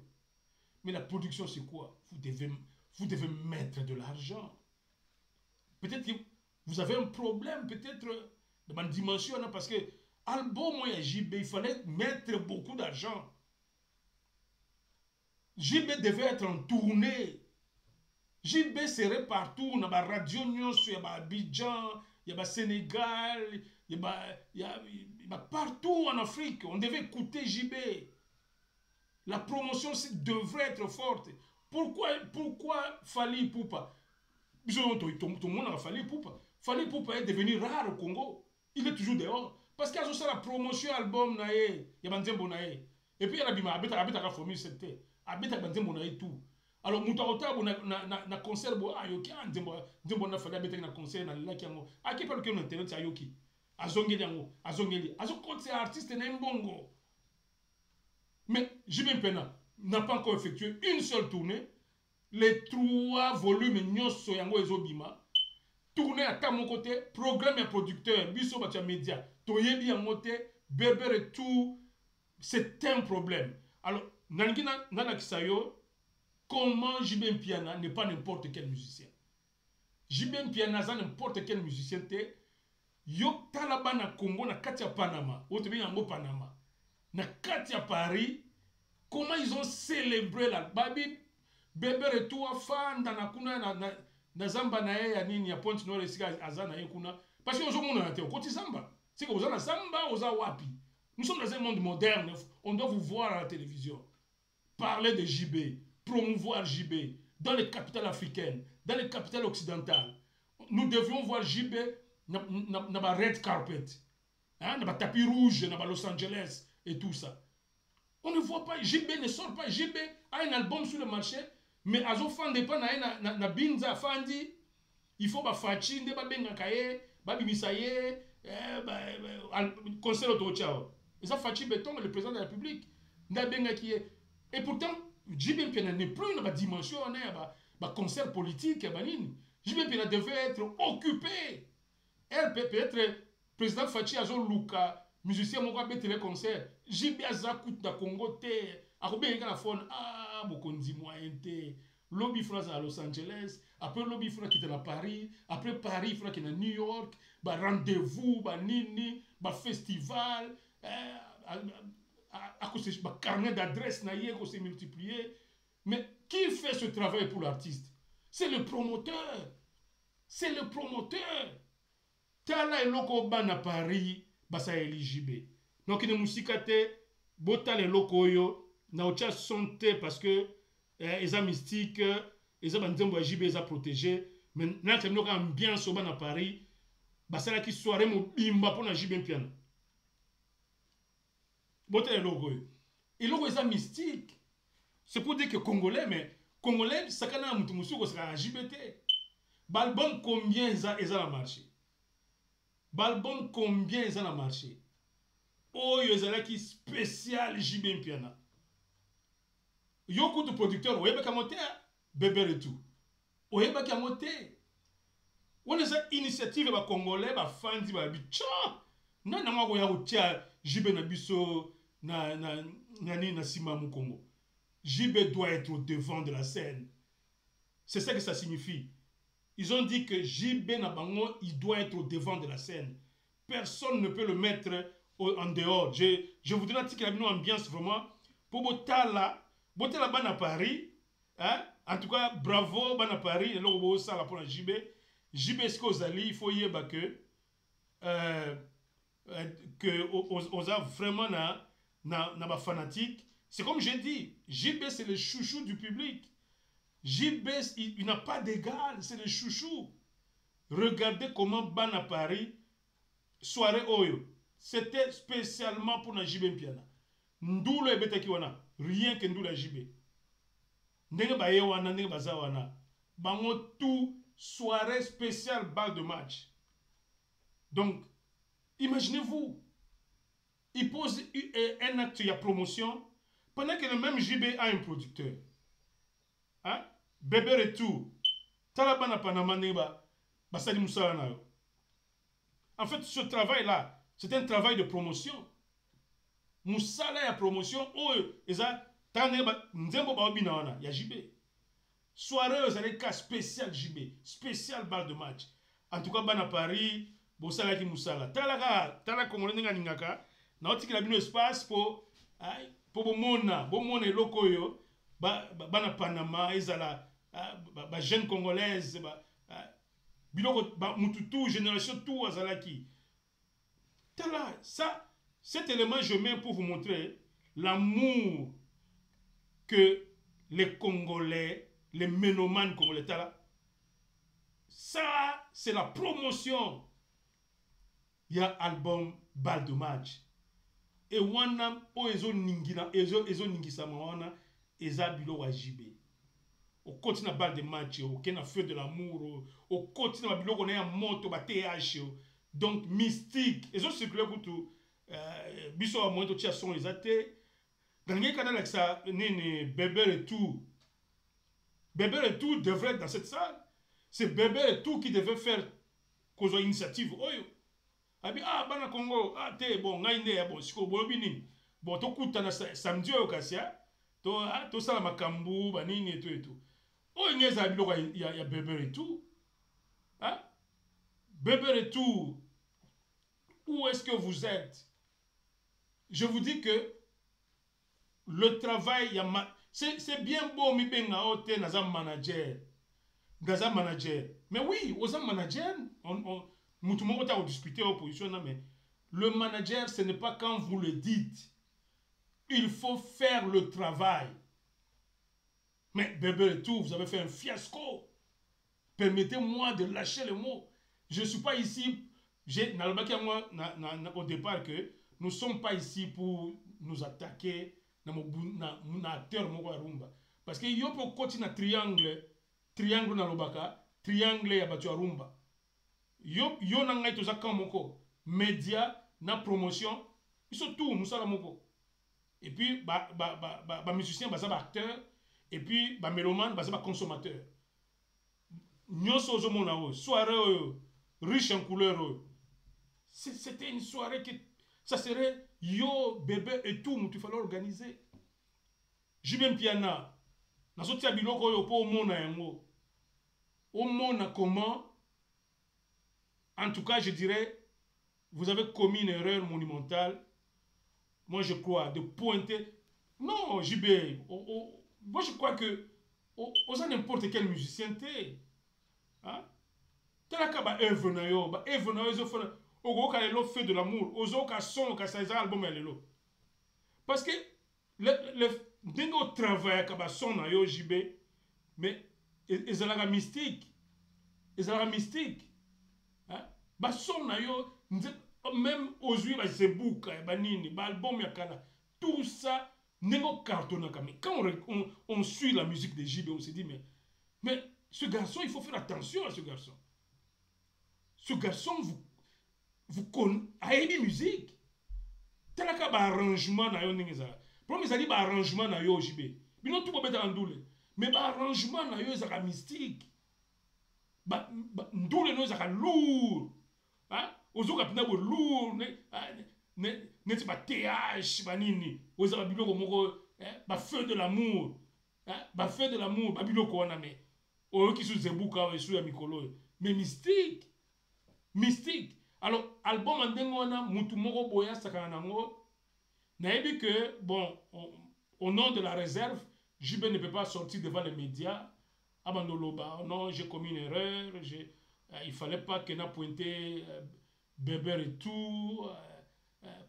Mais la production, c'est quoi? Vous devez mettre de l'argent. Peut-être que vous avez un problème, peut-être de ma dimension, hein, parce que album, moi, JB, il fallait mettre beaucoup d'argent. JB devait être en tournée. JB serait partout. Il y a Radio Nyonso, il y a Abidjan, il y a Sénégal, il y a partout en Afrique. On devait écouter JB. La promotion devrait être forte. Pourquoi Fally Ipupa? Tout le monde a Fally Ipupa. Fally Ipupa est devenu rare au Congo. Il est toujours dehors. Parce qu'il y a la promotion album, il y a Banzembo. Et puis il y a la Formule 7. Habita Banzembo et tout. alors mutarota na concert bo ayoki ndembo na fada bete na concert na laki yango aki pa lokeno internet ayoki azongeli yango azongeli azokonte artiste na mbongo. Mais JB Mpena n'a pas encore effectué une seule tournée. Les 3 volumes nyonso yango ezobima tournée à mon côté programme et producteur biso batia média toyebi yango te Bébé Retour c'est un problème. Alors nangina nana kisayo comment JB Mpiana n'est pas n'importe quel musicien. JB Mpiana za n'importe quel musicien te yo talaba na Congo na katia Panama otebi yango Panama na katia Paris comment ils ont célébré la babi Bébé Retour fan na kuna na zamba na ya nini ya Point Nord esika azana ye kuna parce que ozomona na te okoti zamba c'est que ozana zamba oza wapi. Nous sommes dans un monde moderne, on doit vous voir à la télévision parler de JB, promouvoir JB dans les capitales africaines, dans les capitales occidentales. Nous devions voir JB dans la red carpet, dans le tapis rouge, dans Los Angeles et tout ça. On ne voit pas, JB ne sort pas. JB a un album sur le marché, mais azo fande pas na binza fandi, il faut ba fachi nde ba benga kaye, ba bimisaye, concert auto ciao. Et ça fachi béton le président de la République nda benga qui est. Et pourtant JB Mpena n'est plus dans la dimension ba concert politique ba nini. JB Mpena devait être occupé. Elle peut être président Fachi azo luka musicien moko abete le concert. JB azakut da Congo te. Akobenga na phone bokonzi moyen te. Lobby France à Los Angeles, après lobby France qui était à Paris, après Paris France qui est à New York, ba rendez-vous, ba nini, ba festival, à cause ba carnet d'adresse na yé ko s'est multiplié. Mais qui fait ce travail pour l'artiste? C'est le promoteur. C'est le promoteur. Tala eloko ba na Paris, ba sa JB. Donc ine musika te, bota le loko yo na ocha sonte parce que ils ont mystique, ils ont bandembo JB, ils ont protégé. Mais là, c'est une ambiance au ban à Paris. Bah ça là qui soirée mon bimba pour la JB Mpiana. Bote le logo. Et logo ils ont mystique. C'est pour dire que Congolais, mais Congolais, ça kana mutumusu ko sera JBT. Balbum combien ils ont la marché. Balbum combien ils ont la marché. Oh ils ont là qui spécial JB Mpiana. Yoko de producteur, oyeba kamote Bébé Retour. Oyeba kamote. On a cette initiative ba congolais ba fandi ba bicha. Na na mako ya utia JB na biso na sima mu Congo. JB doit être au devant de la scène. C'est ça que ça signifie. Ils ont dit que JB na bango, il doit être au devant de la scène. Personne ne peut le mettre en dehors. Je voudrais dire qu'il y a une ambiance vraiment pour Botala. Boté la banne à Paris, hein? En tout cas, bravo, banne à Paris, et là, ça pour la JB. JB, ce qu'on a il faut y avoir que on a vraiment na fanatique. C'est comme j'ai dit, JB, c'est le chouchou du public. JB, il n'a pas d'égal, c'est le chouchou. Regardez comment banne à Paris, soirée Oyo, c'était spécialement pour la JB Mpiana. Ndoulo et Betakiwana. Rien que nous la JB. Ndenge ba yewana, ndenge ba zawana. Bango tout soirée spéciale balle de match. Donc, imaginez-vous, il pose un acte, il y a promotion, pendant que le même JB a un producteur. Hein? Bébé Retour. Talabana Panama Neba. Basadi Moussala. En fait, ce travail-là, c'est un travail de promotion. Moussala ya promotion oh eza tane ba nzembo ba obina wana ya JB soirée aux allez cas spécial JB spécial balle de match en tout cas bana Paris bosala ki Moussala tala Congolais nga ningaka na otikila bino espace pour bomona eloko yo bana Panama ezala ba jeune congolaise biloko mututu génération tout azalaki tala ça. Cet élément, je mets pour vous montrer l'amour que les Congolais, les mélomanes congolais, ça, c'est la promotion. Il y a album Balle de match. Et wana, ezo ningisa mawana, eza bilo wa JB. au continue na balle de match au ken feu de l'amour au continue na biloko na moto ba TH donc mystique et zo circuler kutu biso a moto tia son ezate dans les canal avec ça nini Bébé et tout devrait être dans cette salle. C'est Bébé et tout qui devait faire cause initiative oyo abi bana Congo te bon ngaine bon siko bolobini bon to kutana samedi oyo kasia to sala makambu banini et tout oyo nyeza biloko ya Bébé et tout hein Bébé et tout où est-ce que vous êtes? Je vous dis que le travail c'est bien beau mi benga ote naza manager mais oui aux manager mutu moko ta discuter opposition mais le manager ce n'est pas quand vous le dites, il faut faire le travail. Mais Bébé et tout vous avez fait un fiasco, permettez-moi de lâcher les mots. Je ne suis pas ici au départ que nous ne sommes pas ici pour nous attaquer na acteur moko ya rumba parce que yo peut continuer triangle na lobaka triangle ya batu ya rumba yo na ngai toza kan moko média na promotion iso tout musala moko et puis ba musicien ba acteur et puis ba mélomane ba consommateur nyoso zo mona o soirée riche en couleurs c'était une soirée qui ça serait yo Bébé et tout mutu fallait organiser JB Mpiana na sotia biloko yo po mona yango o mona comment. En tout cas je dirais vous avez commis une erreur monumentale, moi je crois, de pointer non JB moi je crois que aux n'importe quel musicien t'es hein telaka ba œuvre na yo zo fona ogo ka lelo feu de l'amour ozo ka son ka sa album ya lelo parce que le dingo travail ka ba son na yo JB mais ezalaka mystique hein ba son na yo même aujourd'hui ba zebuka ba nini ba album ya kala tout ça n'engo cartonne comme quand on suit la musique de JB on se dit mais ce garçon il faut faire attention à ce garçon vous connaissez musique telaka ba arrangement na yo ningeza problème ezali ba arrangement na yo JB bino tout bobeta ndule mais ba arrangement na yo ezaka mystique ba ndule no ezaka lourd hein ozoka pina bo lourd ne ti ba TH ba nini ozaka biloko moko ba feu de l'amour ba biloko wana mais oyo kisu zebuka o esu ya mikolo mais mystique. Alors, album en dengona mutu moko boya sakana nango. Naebi que, bon, au nom de la réserve, JB ne peut pas sortir devant les médias. Abandoloba, non, j'ai commis une erreur. Il fallait pas qu'elle a pointé Bébé et tout.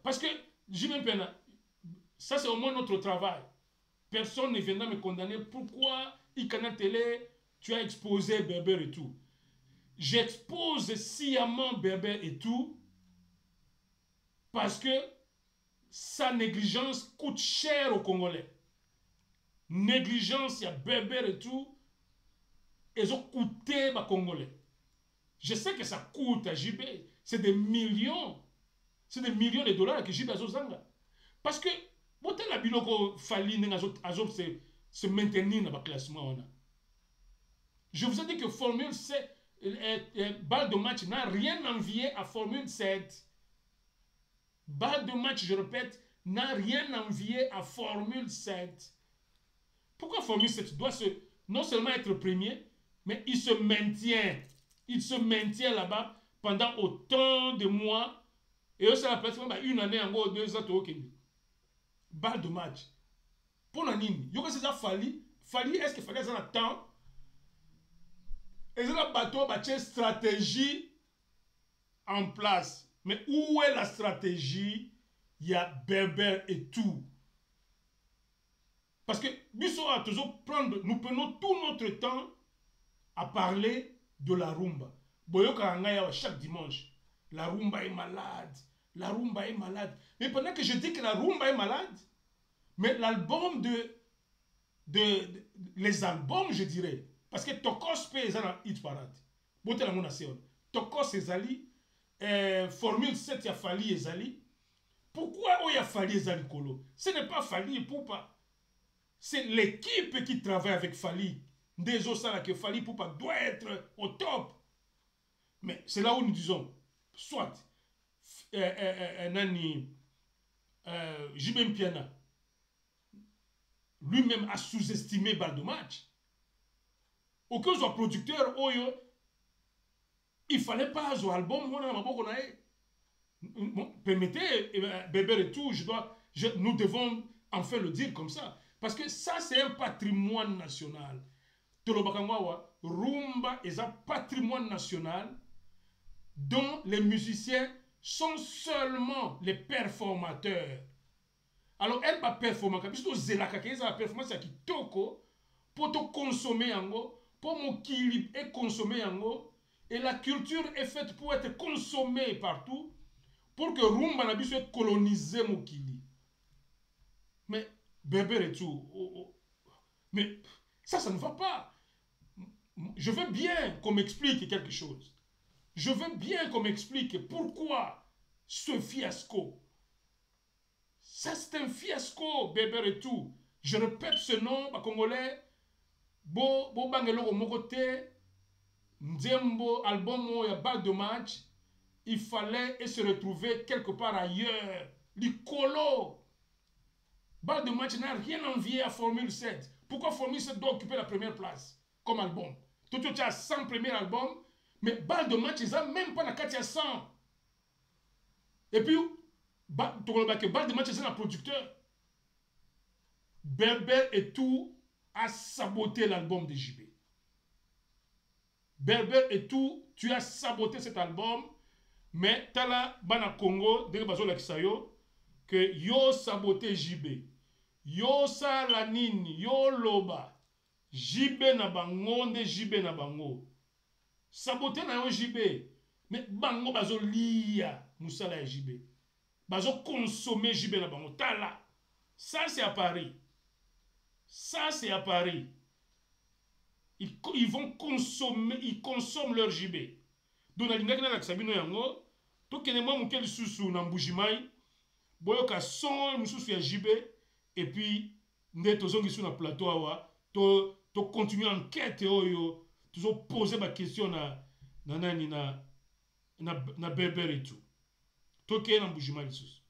Parce que JB Pena, ça c'est au moins notre travail. Personne ne viendra me condamner. Pourquoi, Canal Télé, tu as exposé Bébé et tout? J'expose sciemment Bébé et tout parce que sa négligence coûte cher aux Congolais. Négligence, il y a Bébé et tout, ils ont coûté aux Congolais. Je sais que ça coûte à JB, c'est des millions de dollars que JB a zanga. Parce que, si la biloko fali se maintenir dans le classement. Je vous ai dit que Formule 7, balle de match n'a rien envié à Formule 7. Balle de match, je répète, n'a rien envié à Formule 7. Pourquoi Formule 7 doit non seulement être premier, mais il se maintient. Il se maintient là-bas pendant autant de mois. Et ça la pratiquement une année, encore 2 ans, balle de match. Pour la nini, il y a ça Fali, est-ce que Fali a un temps? Et là, bateau, stratégie en place. Mais où est la stratégie? Il y a Bébé et tout. Parce que nous prenons tout notre temps à parler de la rumba. Chaque dimanche, la rumba est malade. La rumba est malade. Mais pendant que je dis que la rumba est malade, mais l'album de les albums, je dirais. Parce que Tokos peut être un hit parade. Bote la nation. Tokos ezali, Formule 7 y a Fali ezali. Pourquoi il y a Fali ezali Kolo? Ce n'est pas Fali et Poupa. C'est l'équipe qui travaille avec Fali. Des autres que Fali Poupa doit être au top. Mais c'est là où nous disons, soit Jibem Piana lui-même a sous-estimé balle de match. Aucun soit producteur, il fallait pas un album, permettez, Bébert et tout, nous devons enfin le dire comme ça. Parce que ça, c'est un patrimoine national. Rumba est un patrimoine national dont les musiciens sont seulement les performateurs. Alors, elle va performer, puisque zelaka qui est la performance qui toko pour te consommer yango, pour mon kili et consommer yango, et la culture est faite pour être consommée partout, pour que rumba n'a pas colonisé mon kili. Mais Bébé et tout, mais ça ne va pas. Je veux bien qu'on m'explique quelque chose. Je veux bien qu'on m'explique pourquoi ce fiasco. Ça, c'est un fiasco, Bébé et tout. Je répète ce nom, à Congolais. Bo bangelo mokote, Nzembo, album, il y a balle de match. Il fallait se retrouver quelque part ailleurs. L'icolo. Balle de match n'a rien envié à Formule 7. Pourquoi Formule 7 doit occuper la première place comme album? Tout tu as 100 premiers albums, mais balle de match, ils n'ont même pas la 4 à 100. Et puis, balle de match, c'est un producteur. Berber et tout a saboté l'album de JB. Berber et tout, tu as saboté cet album, mais tu as là, Bana Congo, dès que yo saboté JB. Yo salanini, yo loba. JB na bango, nde JB na bango. Saboté na yo JB. Mais bango bazo liya musala ya JB. Bazo consommer JB na bango. Tala. Ça c'est à Paris. Ça c'est à Paris. Ils vont consommer, ils consomment leur JB. Donc na lingaki na sabino yango, to kene mwa mukel susu na Mbujimai, boyoka son mususu ya JB et puis nde tozongi sur na plateau awa, to continuer enquête oyo, to poser ma question na Berber et tout. To kene na Mbujimai lisusu.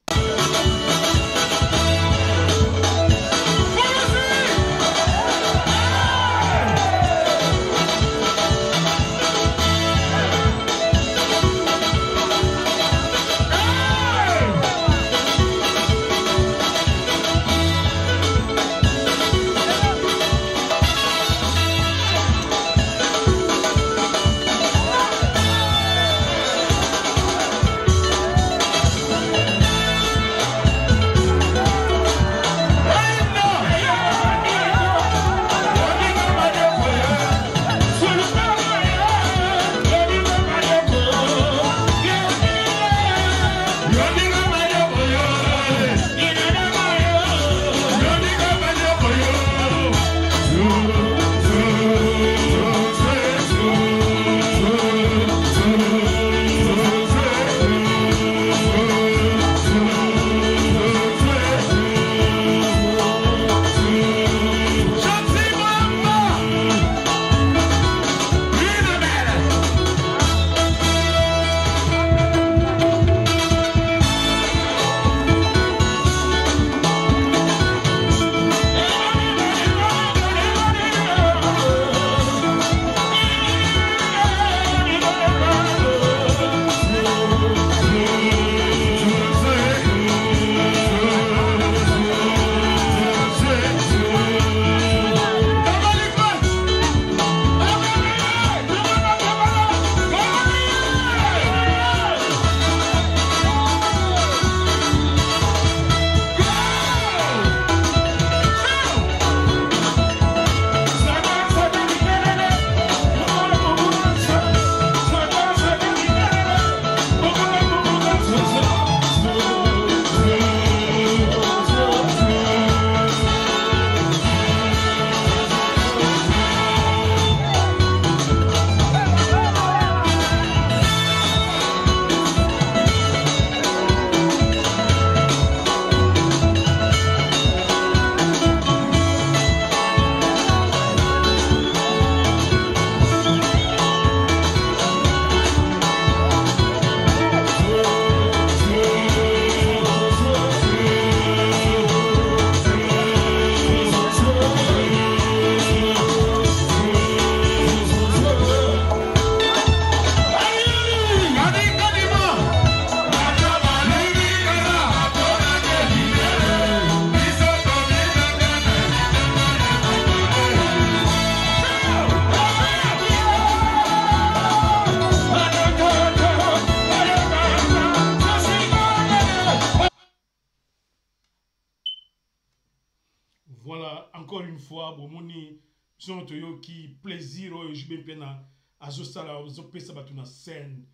Voilà, encore une fois, bomoni, son toyo qui plaisir au JB Pena, à Zosala, Zopesa Batuna scène,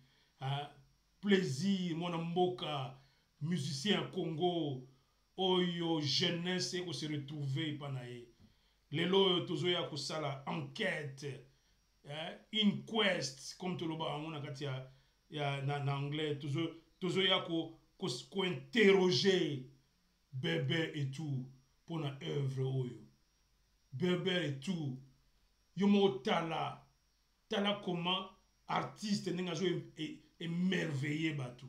plaisir, mon mboka, musicien Congo, oyo jeunesse et se retrouver panaye. Lelo tozoya kusala enquête, inquest, comme tu l'as dit, on a katia en anglais, tozoya ko interroger bébé et tout pour na œuvre oyo. Bébé et tout, yomo tala comment artiste n'engageau émerveillé batou.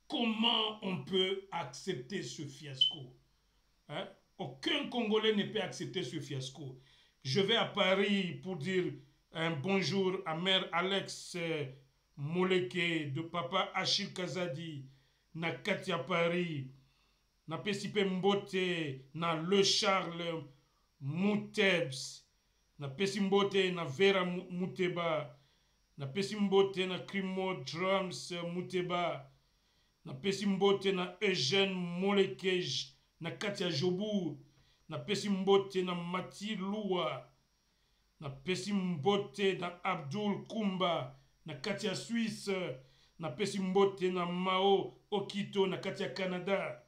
Comment on peut accepter ce fiasco? Hein? Aucun Congolais ne peut accepter ce fiasco. Je vais à Paris pour dire un bonjour à mère Alex Moleke, de papa Achille Kazadi, na Katia Paris, na Pesipe Mbote, na Le Charles Moutebs, na Pesimbote, na Vera Mouteba, na Pesimbote, na Crimo Drums Mouteba, na Pesimbote, na Eugène Moleke, na Katia Jobu, na Pesimbote, na Mati Lua, na Pesimbote, na Abdul Kumba, na Katia Suisse, na Pesimbote, na Mao Okito, na Katia Canada,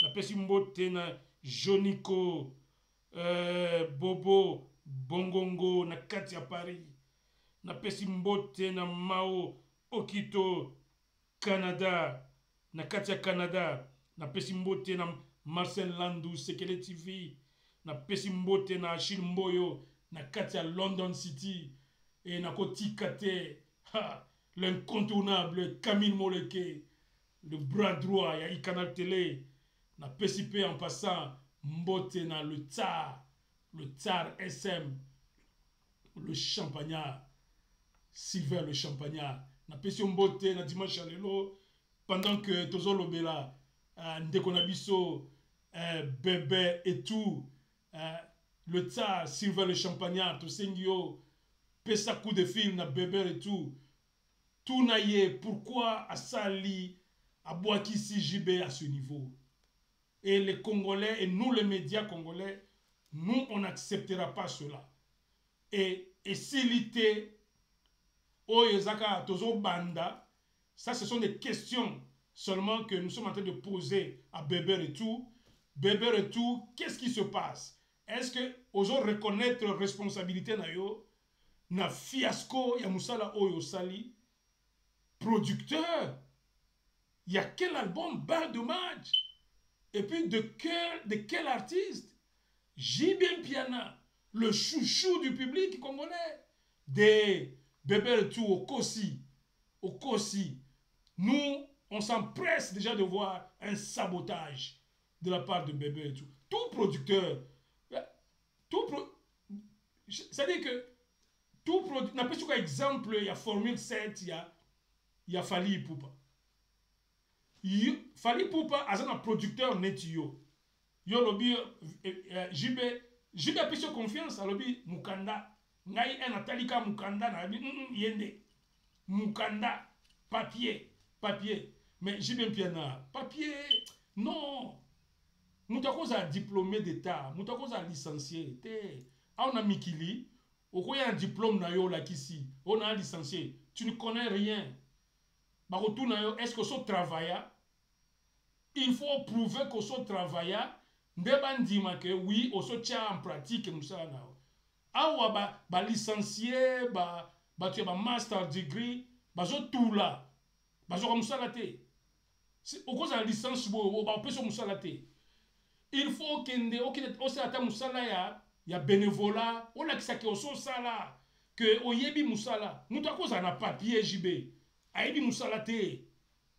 na Pesimbote, na Joniko Bobo Bongongo, na Katia Paris, na Pesimbote, na Mao Okito Canada, na Katia Canada, na Pesimbote, na Marcel Landou Sekele TV, na Pesimbote, na Achille Mboyo, na Katia London City, et na Kotikate, l'incontournable Camille Moleke, le bras droit, il y a iCanal Télé, na Pesipe en passant, Mbote na le Tsar SM, le Champagnat, Sylvain le Champagnat, na Pesio Mbote na Dimanche Alelo, pendant que Tozo Lobela, Ndekonabiso, Bébé et tout, le Tsar, Sylvain le Champagnat, Tosengio, Pesa coup de film, na Bébé et tout naïe, pourquoi Asali, Abouakisi JB à ce niveau? Et les Congolais, et nous les médias congolais, nous on n'acceptera pas cela. Et s'ilité, Oyezaka, Tozo Banda, ça ce sont des questions seulement que nous sommes en train de poser à Bébé et tout. Bébé et tout, qu'est-ce qui se passe? Est-ce que osons reconnaître responsabilité na yo na fiasco ya musala oyo sali producteur? Il y a quel album bas de match? Et puis de quel artiste? JB Piana, le chouchou du public congolais. Des Bébé et tout au Kossi. Nous, on s'empresse déjà de voir un sabotage de la part de Bébé et tout. Tout producteur, c'est-à-dire que tout producteur, n'a pas quoi exemple, il y a Formule 7, il y a Fali Poupa. Fali Poupa, as un producteur net yo. Yo lobby, JB a plus confiance, à lobby Mukanda. Ngai en atalika Mukanda, na yende. Mukanda, papier. Mais JB Piana, papier, non. Moutako a diplômé d'état, Moutako a licencié. On a Mikili, on a un diplôme na yo là ici, on a licencié. Tu ne connais rien. Est-ce que ça travaille? Il faut prouver que ça travaille. Ndeban dima que oui, on se tient en pratique nous ça là. Awa ba licencié, tu as master degree, zo tout là. Zo comme ça là té. Au cause de la licence on peut sur ça là té. Il faut que aussi ata musala ya bénévolat, on a que ça que so sala que oyebi musala. Nous à cause na papier JB. Ayebi musala té.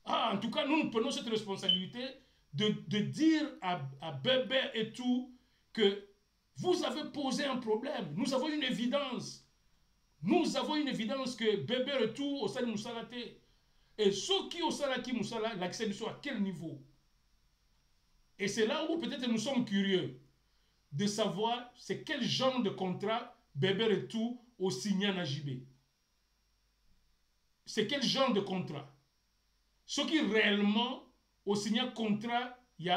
En tout cas, nous prenons cette responsabilité de dire à Bébé et tout que vous avez posé un problème. Nous avons une évidence. Que Bébé et tout au sein de Moussalate. Et ceux qui au Salaki Moussala, l'accès à quel niveau? Et c'est là où peut-être nous sommes curieux de savoir c'est quel genre de contrat Bébé et tout au signé à JB. C'est quel genre de contrat? Ce qui réellement, au signé contrat, il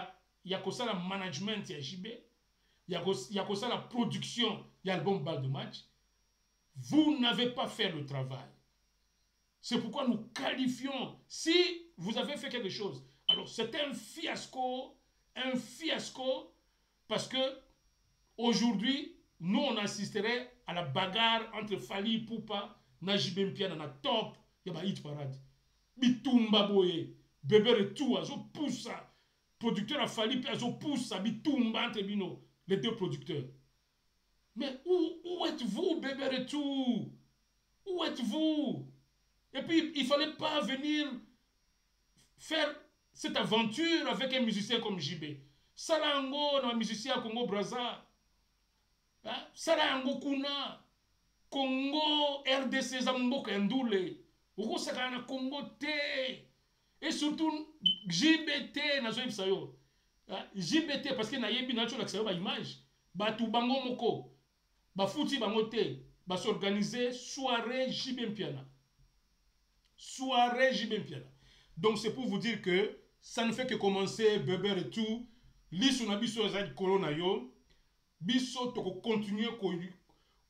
y a comme ça le management, il y a JB, il y a que ça la production, il y a l'album Balle de Match. Vous n'avez pas fait le travail. C'est pourquoi nous qualifions. Si vous avez fait quelque chose, alors c'est un fiasco, parce que aujourd'hui, nous on assisterait à la bagarre entre Fally Ipupa, Najib Mpiana, na top, il y a hit parade. Bitumba boye, Bébé Retour, azo poussa, producteur a Fally azo poussa, Bitumba entre bino, les deux producteurs. Mais où êtes-vous, Bébé Retour? Où êtes-vous? Et puis, il ne fallait pas venir faire cette aventure avec un musicien comme JB. Salango, un musicien à Congo Brazza. Salango Kuna. Congo, RDC, Zambo, Kendoule. Oko Sakana Congo T. Et surtout, JBT, na zoïb sayo. JBT, parce que na yebi na chola sayo ba image. Ba tu bango moko. Ba fouti bango te. Ba s'organiser soirée JB Mpiana. Soirée JB Mpiana. Donc c'est pour vous dire que ça ne fait que commencer, Bébé et tout. L'issue na biso ezali corona yo. Biso toko continuer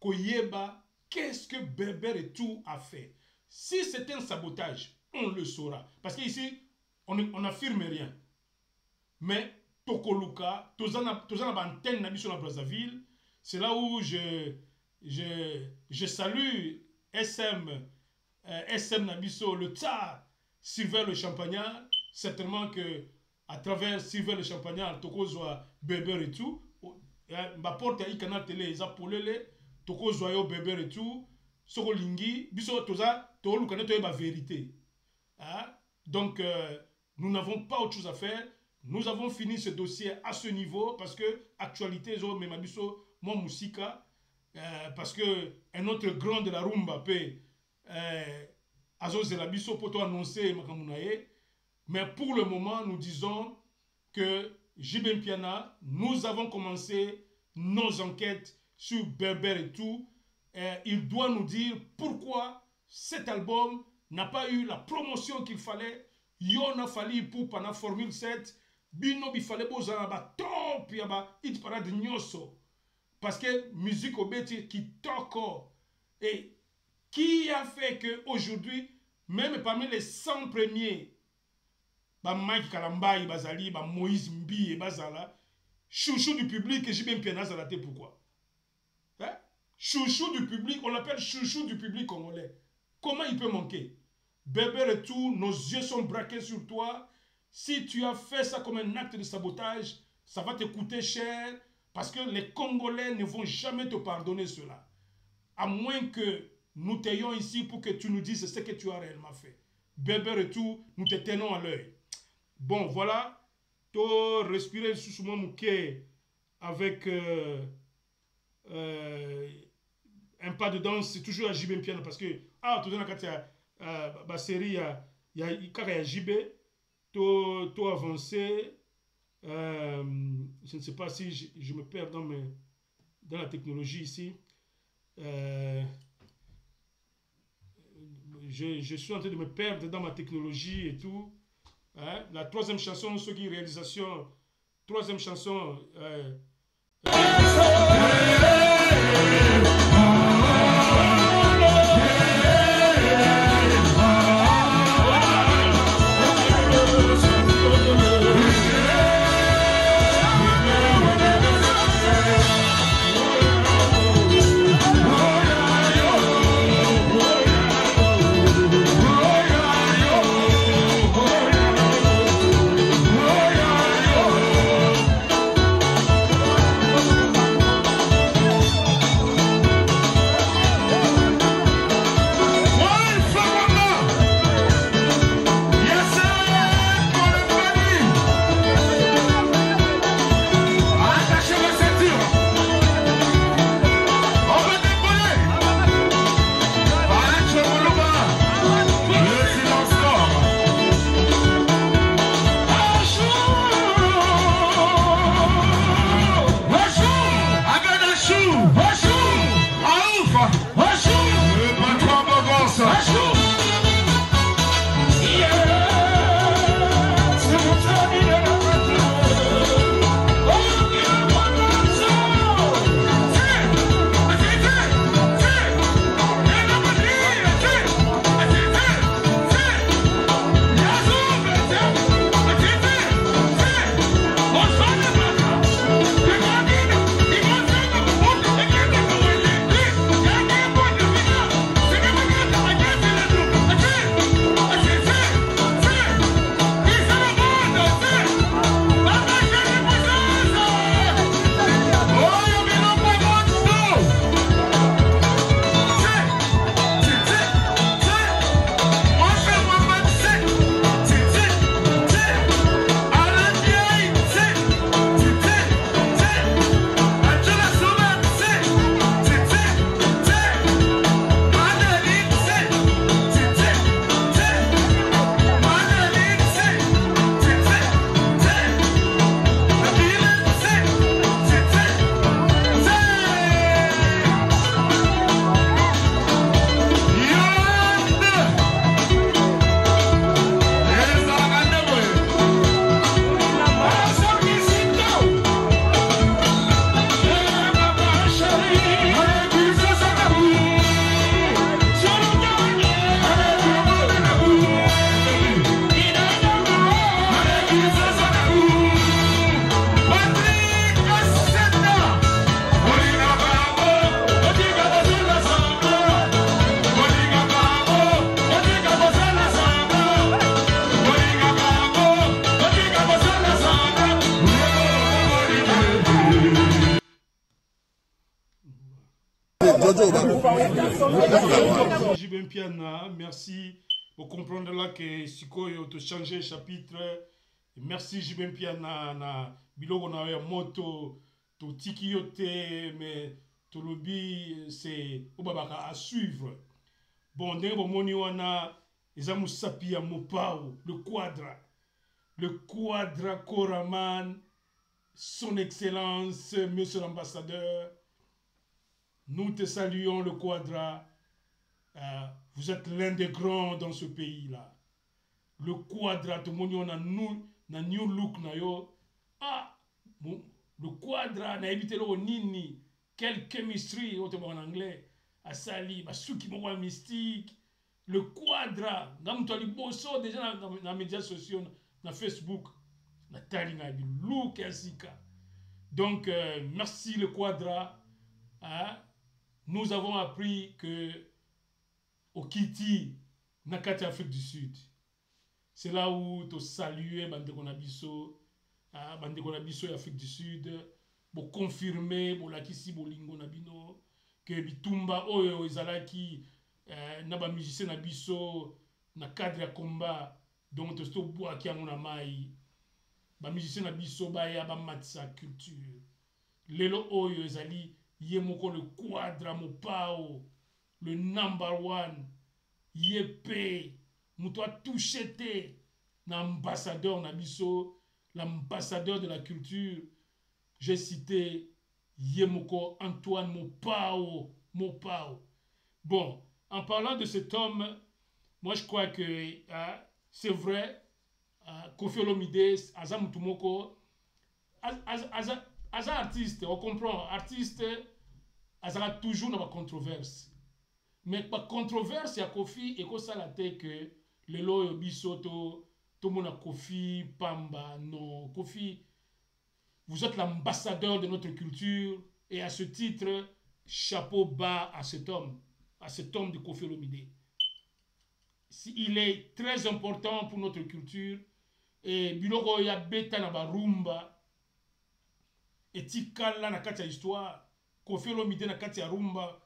ko yeba qu'est-ce que Bébé et tout a fait. Si c'est un sabotage, on le saura. Parce qu'ici, on n'affirme rien. Mais Tokoluka, Tozana Bantenne na biso na Brazzaville, c'est là où je salue SM Nabiso, le tsar, Sylvain le Champagnat. Certainement que à travers Sylvain le Champagnat, Tokozwa Bébé et tout, ma porte à canal télé, ils appellent Tokozwa yo Bébé et tout, Soko Lingi, Biso Toza, Toluka to ba vérité. Donc nous n'avons pas autre chose à faire. Nous avons fini ce dossier à ce niveau parce que actualité zo mais Mabiso mon musika parce que un autre grand de la rumba peut Azo Zelabiso pour annoncer Makamunaye. Mais pour le moment, nous disons que JB Mpiana, nous avons commencé nos enquêtes sur Berber et tout. Il doit nous dire pourquoi cet album n'a pas eu la promotion qu'il fallait. Yona Fally pour la Formule 7. Bino bi fallait bozana ba top yaba hit parade nyoso. Parce que musique obeti qui toko. Et qui a fait qu'aujourd'hui, même parmi les 100 premiers, bah Mike Kalambaï, Bazali, bah Moïse Mbi et Bazala, chouchou du public et JB Mpiana Zalaté, pourquoi? Hein? Chouchou du public, on l'appelle chouchou du public congolais. Comment il peut manquer? Bébé et tout, nos yeux sont braqués sur toi. Si tu as fait ça comme un acte de sabotage, ça va te coûter cher parce que les Congolais ne vont jamais te pardonner cela. À moins que nous t'ayons ici pour que tu nous dises ce que tu as réellement fait. Bébé et tout, nous te tenons à l'œil. Bon, voilà. Tu respirer sous mon mouquet avec un pas de danse. C'est toujours à JB Mpiana parce que, tout dans la série, il y a JB. Tu avancé. Je ne sais pas si je me perds dans la technologie ici. Je suis en train de me perdre dans ma technologie et tout. Hein? La troisième chanson, ce qui est réalisation, troisième chanson. Piana, merci pour comprendre là que Sikoyo te changer chapitre. Merci JB Piana na biloko na ya moto to tiki yote mais to lobby c'est obabaka à suivre. Bon ndenge moni wana ezamu sapia mopao le quadra Koraman, son excellence monsieur l'ambassadeur. Nous te saluons le quadra. Vous êtes l'un des grands dans ce pays-là. Le quadra, tout le monde a na new look na yo. Ah, bon, le quadra na évité le nini. Quelle chemistry, en anglais. Asali, basuki mwa mystique. Le quadra, ngam to li bosso déjà na médias sociaux, na Facebook, na tali na bi look asika. Donc merci le quadra. Nous avons appris que au Kiti, Nakati Afrique du Sud, c'est là où tu salues Bandekonabiso, Bandekonabiso et Afrique du Sud, pour confirmer, pour la Kisi Bolingo Nabino, que Bitumba Oyo Ezalaki, Naba musicien Nabiso, na cadre à combat, donc tu es bois qui a mon amai, ba musicien Nabiso, ba ya ba matsa culture. Lelo Oyo Ezali, Yemoko le quadra Mopao, le number one, Yepé, Moutoua touché l'ambassadeur Nabiso, l'ambassadeur de la culture. J'ai cité Yemoko Antoine Mopao. Bon, en parlant de cet homme, moi je crois que c'est vrai, Koffi Olomide, Azam Tumoko, Aza artiste, on comprend, artiste, Aza toujours dans la controverse. Mais par controverse, il y a Koffi et ça la tête que le loyo bisoto, tout le monde a Koffi, Pamba, non, Koffi, vous êtes l'ambassadeur de notre culture et à ce titre, chapeau bas à cet homme de Koffi Olomide. Il est très important pour notre culture et biloko ya beta na barumba et tikala na kati ya histoire, Koffi Olomide na kati ya rumba,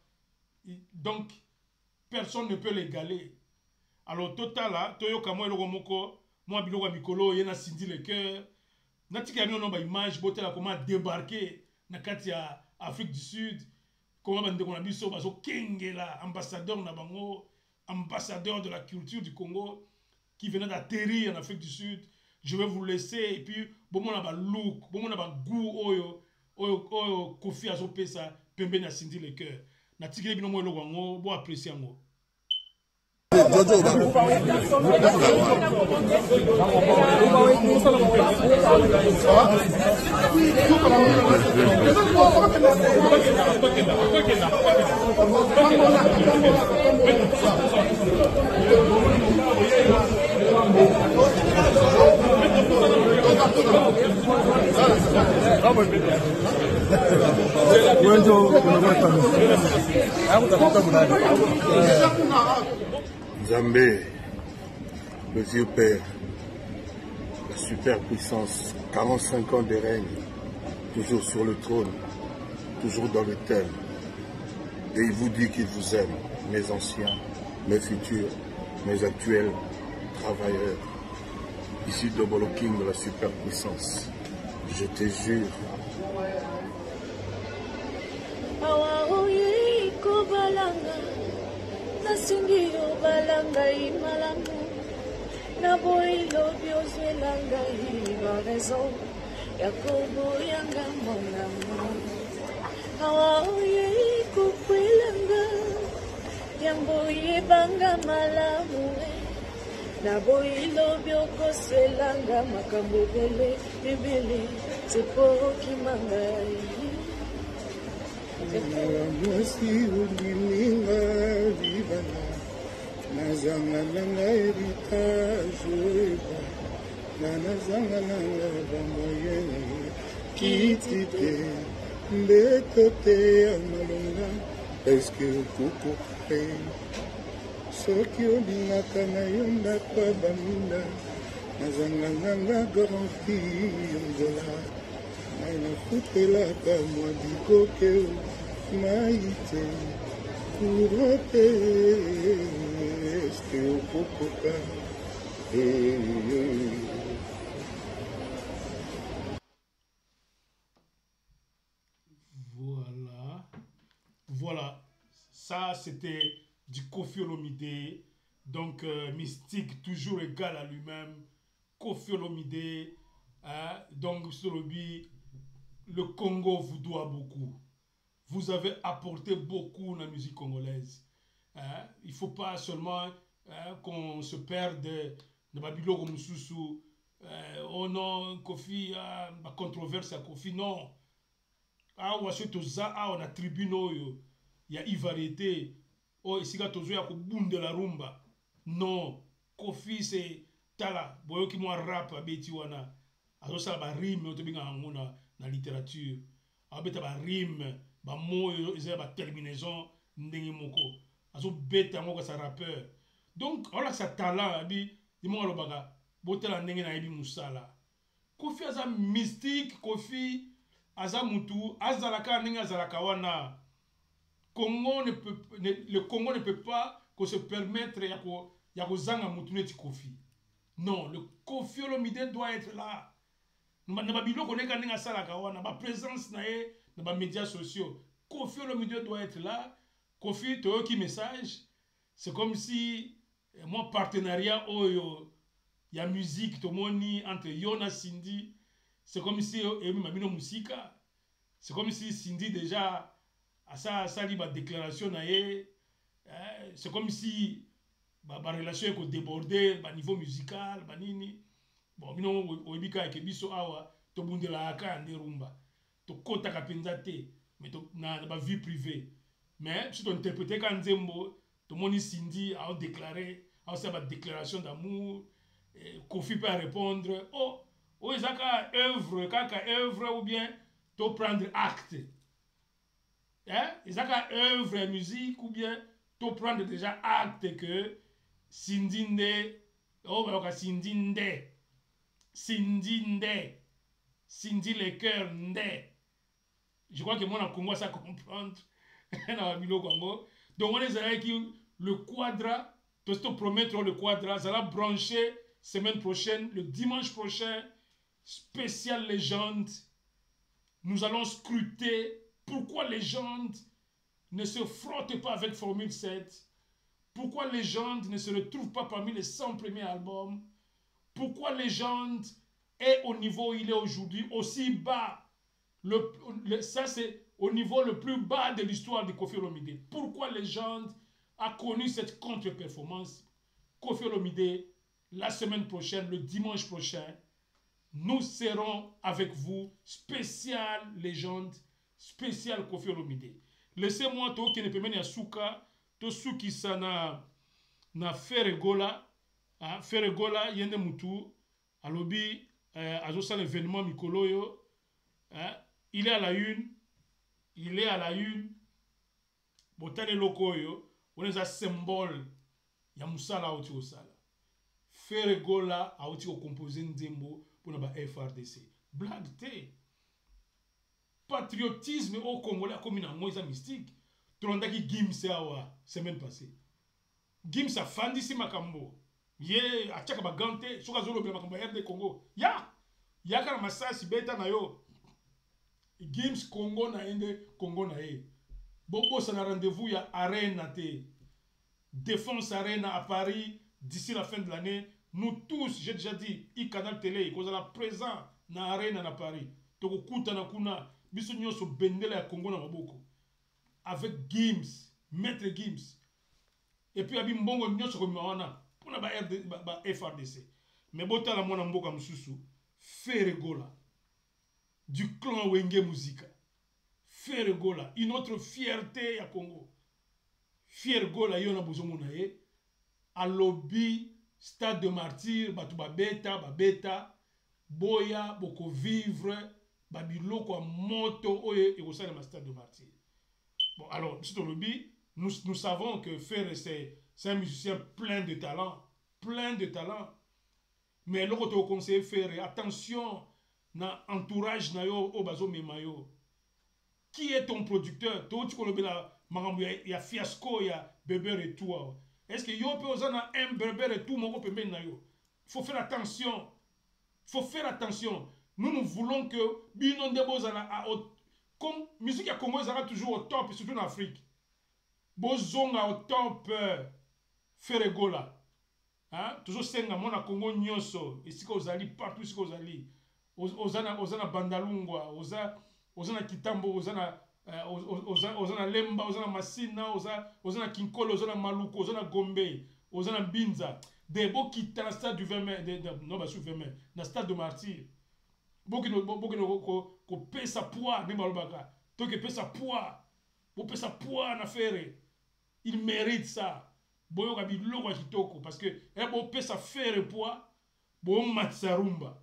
donc personne ne peut l'égaler. Alors total toyoka moi eloko moko moi biloko mikolo yena sindi le cœur natika mino ba image botela comment débarquer na kati ya Afrique du Sud, comment bande kona biso bazo kengela ambassadeur na bango, ambassadeur de la culture du Congo qui venait d'atterrir en Afrique du Sud. Je vais vous laisser et puis bon na ba look, bon na ba goût oyo Koffi azo pesa pembe na sindi le cœur. Natikele bino mo eloko ngo bo apprécier ngo. Zambé, le vieux père, la superpuissance, 45 ans de règne, toujours sur le trône, toujours dans le thème. Et il vous dit qu'il vous aime, mes anciens, mes futurs, mes actuels travailleurs. Ici Double King de la superpuissance, je te jure. Nasingi balanga imalamu na boilo biozwelanga iba raison yakobo yanga monamu awaye kukwelanga yambo yebanga malamu na boilo biokoswelanga makambo bele sepoki mangai. Mwasi ulilinga vibana nazanga nanga heritage na nazanga nanga bamoyena kiti te mbeto te ya malonga eske okukope soki olingaka na yo ndako ya baminda nazanga nanga garanti yongola nafutelaka mwa bikoke maite kurote eske okokota Voilà, ça c'était du Koffi Olomide, donc mystique, toujours égal à lui-même, Koffi Olomide, hein, donc le Congo vous doit beaucoup. Vous avez apporté beaucoup dans la musique congolaise. Hein. Il ne faut pas seulement qu'on se perde dans Babylone comme Moussoussou. Oh non, Koffi, ma controverse à Koffi, non. Ah, on a tribune, il y a variété. Oh, ici, il y a de la rumba. Non, Koffi, c'est Tala. Boyo qui moi rap, abeti wana. Alors ça, ba rime, on te binga dans la littérature. Abeta ba rime, ba moyo, ba terminaison, ndengi moko. Alors beta moko sa rappeur. Donc, on a sa talent, abi, di mo lo baga, botela ndengi na ebi musala. Koffi a mystique, Koffi. Azamutu, Azalaka Ninga Azalaka wana. Le Congo ne peut pas se permettre Yako Zanga Mutuneti Koffi. Non, le Koffi Olomide doit être là. Nababilo Koneka Ninga Salaka wana, ma présence nae, dans les médias sociaux. Koffi Olomide doit être là. Koffi, tu as qui message. C'est comme si, mon partenariat, il y a musique, tout le monde entre Yona Cindy. C'est comme si c'est comme si Cindy déjà a sa libre déclaration. C'est comme si la relation est débordée au niveau musical. Bon, nous avons biso awa to bundela aka ande rumba. To kota kapenzate mais to na vie privée. Mais si tu interprétes quand Zembo, to moni Cindy a déclaré a sa déclaration d'amour, Koffi peut répondre oh ou ezaka œuvre ou bien to prendre acte. Hein? Ezaka œuvre musique ou bien to prendre déjà acte que Cindy Nde oh bah Cindy Nde Cindy le cœur Nde. Je crois que moi en Congo ça comprendre na Milo Congo. Donc on est avec le quadra to promettre le quadra ça va brancher semaine prochaine le dimanche prochain. Spécial légende, nous allons scruter pourquoi légende ne se frotte pas avec Formule 7, pourquoi légende ne se retrouve pas parmi les 100 premiers albums, pourquoi légende est au niveau où il est aujourd'hui, aussi bas, ça c'est au niveau le plus bas de l'histoire de Koffi Olomide. Pourquoi légende a connu cette contre-performance. Koffi Olomide, la semaine prochaine, le dimanche prochain, nous serons avec vous, spécial légende, spécial Koffi Olomide. Laissez-moi to qui ne peut mener à Souka, to Souki sana na Ferregola, Ferregola yende mutu, alobi azosa l'événement Mikoloyo, il est à la une, botane lokoyo, on est un symbole, ya musala auti osala. Ferregola auti o composé Nzembo, pour la FRDC. Blague té. Patriotisme au Congolais comme une moïse mystique. Trondaki Gims awa semaine passée. Gims a fandi si makambo. Ye a tchaka bagante. Soka zolo bela makambo RD Congo. Ya kana masasi beta na yo. Gims Congo na ende Congo na e. Bobo ça na rendez-vous ya Arena té. Défense Arena à Paris d'ici la fin de l'année. Nous tous, j'ai déjà dit, i canal télé, qu'on est présent na arena na Paris. Toko kuta na kuna, biso nyoso bendela ya Congo na maboko. Avec Gims, Maître Gims. Et puis abi mbongo nyoso ko mawana pour na ba FRDC. Mais bota la mona mboka msusu, Ferregola du clan Wenge Musica. Ferregola, une autre fierté ya Congo. Ferregola yona bozomona ye, a lobby Stade de Martyr, batu babeta, boya, boko vivre, babiloko moto, oye, et au sein de ma Stade de Martyr. Bon, alors, nous savons que Ferre, c'est un musicien plein de talent. Mais le côté au conseil Ferre, attention, na entourage na yo, obazo memayo. Qui est ton producteur? Toi, tu connais la marambo, il y a Fiasco, il y a Beber et tout. Est-ce que yo peut osana un berbère et tout mon pembeni na yo? Il faut faire attention. Il faut faire attention. Nous voulons que bino ndebozana comme musique ya Congo ezala toujours au top, surtout en Afrique. Bozonga au top Feregola. Hein? Toujours senga mona Congo nyonso. Ici ko ozali partout ici ko ozali. Ozana Bandalungwa, ozana Kitambo, ozana Lemba, ozana Masina, ozana Kinkolo, ozana Maluku, ozana Gombe, ozana Binza. Des beaux qui dans le stade du 20 mai, non, bah, sur 20 mai, dans le stade de Martyr. Beaucoup qui paie sa poids, même Alobaka. Donc, qui paie sa poids. Pour paie sa poids en affaire. Il mérite ça. Boyo Gabi Logo Kitoko. Parce que, bon, paie sa faire poids, bon, Matsarumba.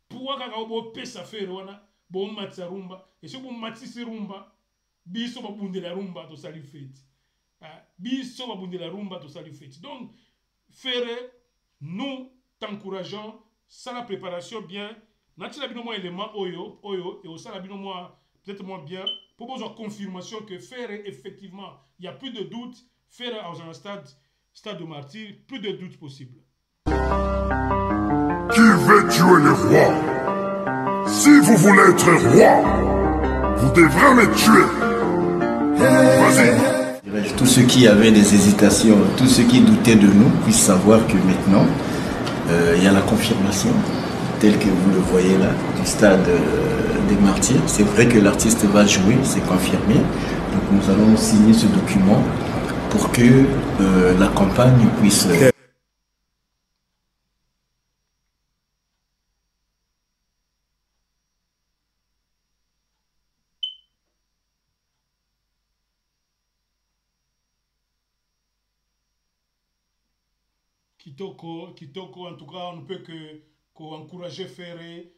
Poids kaka bo paie sa faire, wana, bon, Matsarumba. Et si bon, Matsisi Rumba, biso ba bunde la rumba, to sali fête. Biso ba bunde la rumba, to sali fête. Donc, Ferre, nous t'encourageons, sans la préparation bien, n'a-t-il pas moins élément oyo, et au sein de moi, peut-être moins bien, pour besoin de confirmation que Ferre, effectivement, il n'y a plus de doute, Ferre dans un stade de martyr, plus de doute possible. Qui veut tuer le roi? Si vous voulez être roi, vous devrez me tuer. Vas-y. Tous ceux qui avaient des hésitations, tous ceux qui doutaient de nous puissent savoir que maintenant, il y a la confirmation, telle que vous le voyez là, du stade des Martyrs. C'est vrai que l'artiste va jouer, c'est confirmé. Donc nous allons signer ce document pour que la campagne puisse... Kitoko, en tout cas, on ne peut qu'encourager Ferré.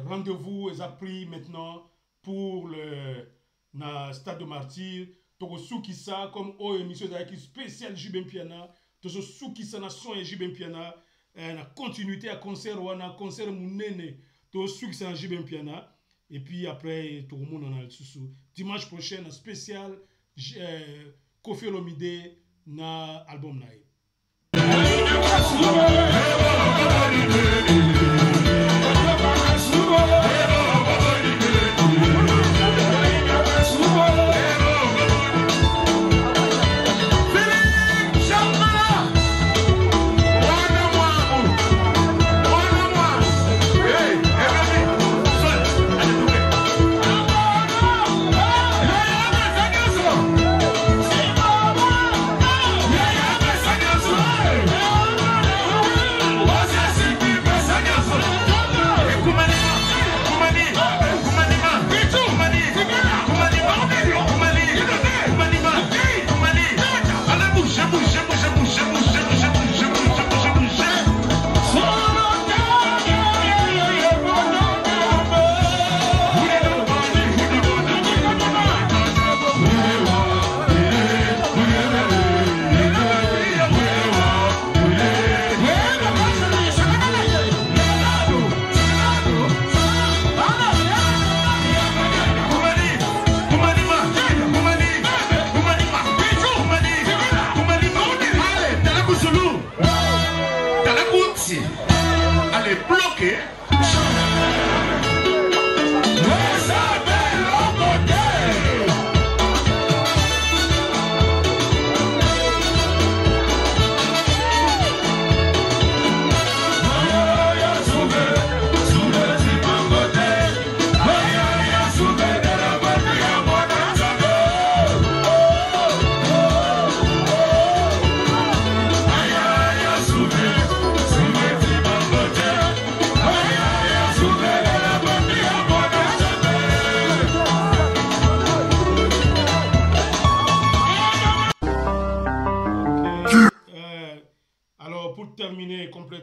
Rendez-vous est pris maintenant pour le stade de Martyr. Toko Soukissa, comme au émission spéciale Jibem Piana. Toko Soukissa na son et Jibem Piana. La continuité à concert ou à concert Mounene. Toko Soukissa na Jibem Piana. Et puis après, tout le monde en a le sous. Dimanche prochain, spécial Kofi Olomide na album naï.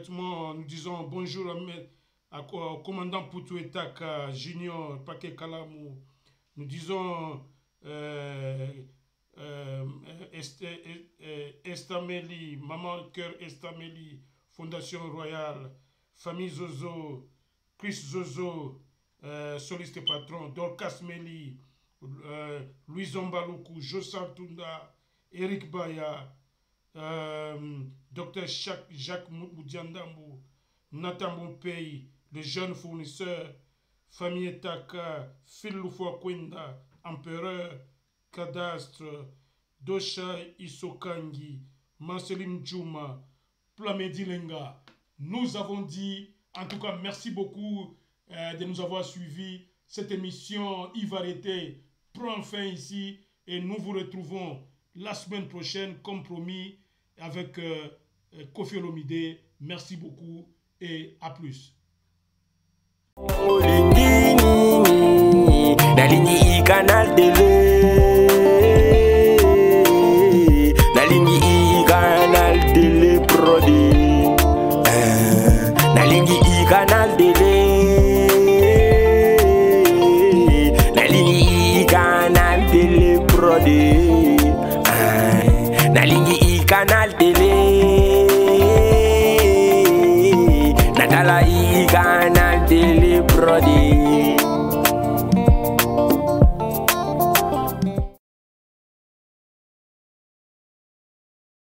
Nous disons bonjour au commandant Poutou-Etaka, Junior, Paquet Kalamou. Nous disons Estameli, Maman Cœur Estameli, Fondation Royale, Famille Zozo, Chris Zozo, Soliste Patron, Dorcas Meli, Louis Zombaloukou, Joseph Tunda, Eric Baya, Dr Jacques Moudiandambo, Nathan Bonpei, le jeune fournisseur, Famille Taka, Philufo Kwenda, Empereur, Cadastre, Dosha Isokangi, Marceline Djouma, Plamedi Lenga. Nous avons dit, en tout cas, merci beaucoup de nous avoir suivis. Cette émission Ivarité prend fin ici et nous vous retrouvons la semaine prochaine, comme promis, avec Kofi Olomide. Merci beaucoup et à plus. Nalingi Canal Télé, Nalingi Canal Télé Prodi, Nalingi Canal Télé, Nalingi Canal Télé Prodi, Nalingi Canal Télé, Natala Canal Télé Prodi.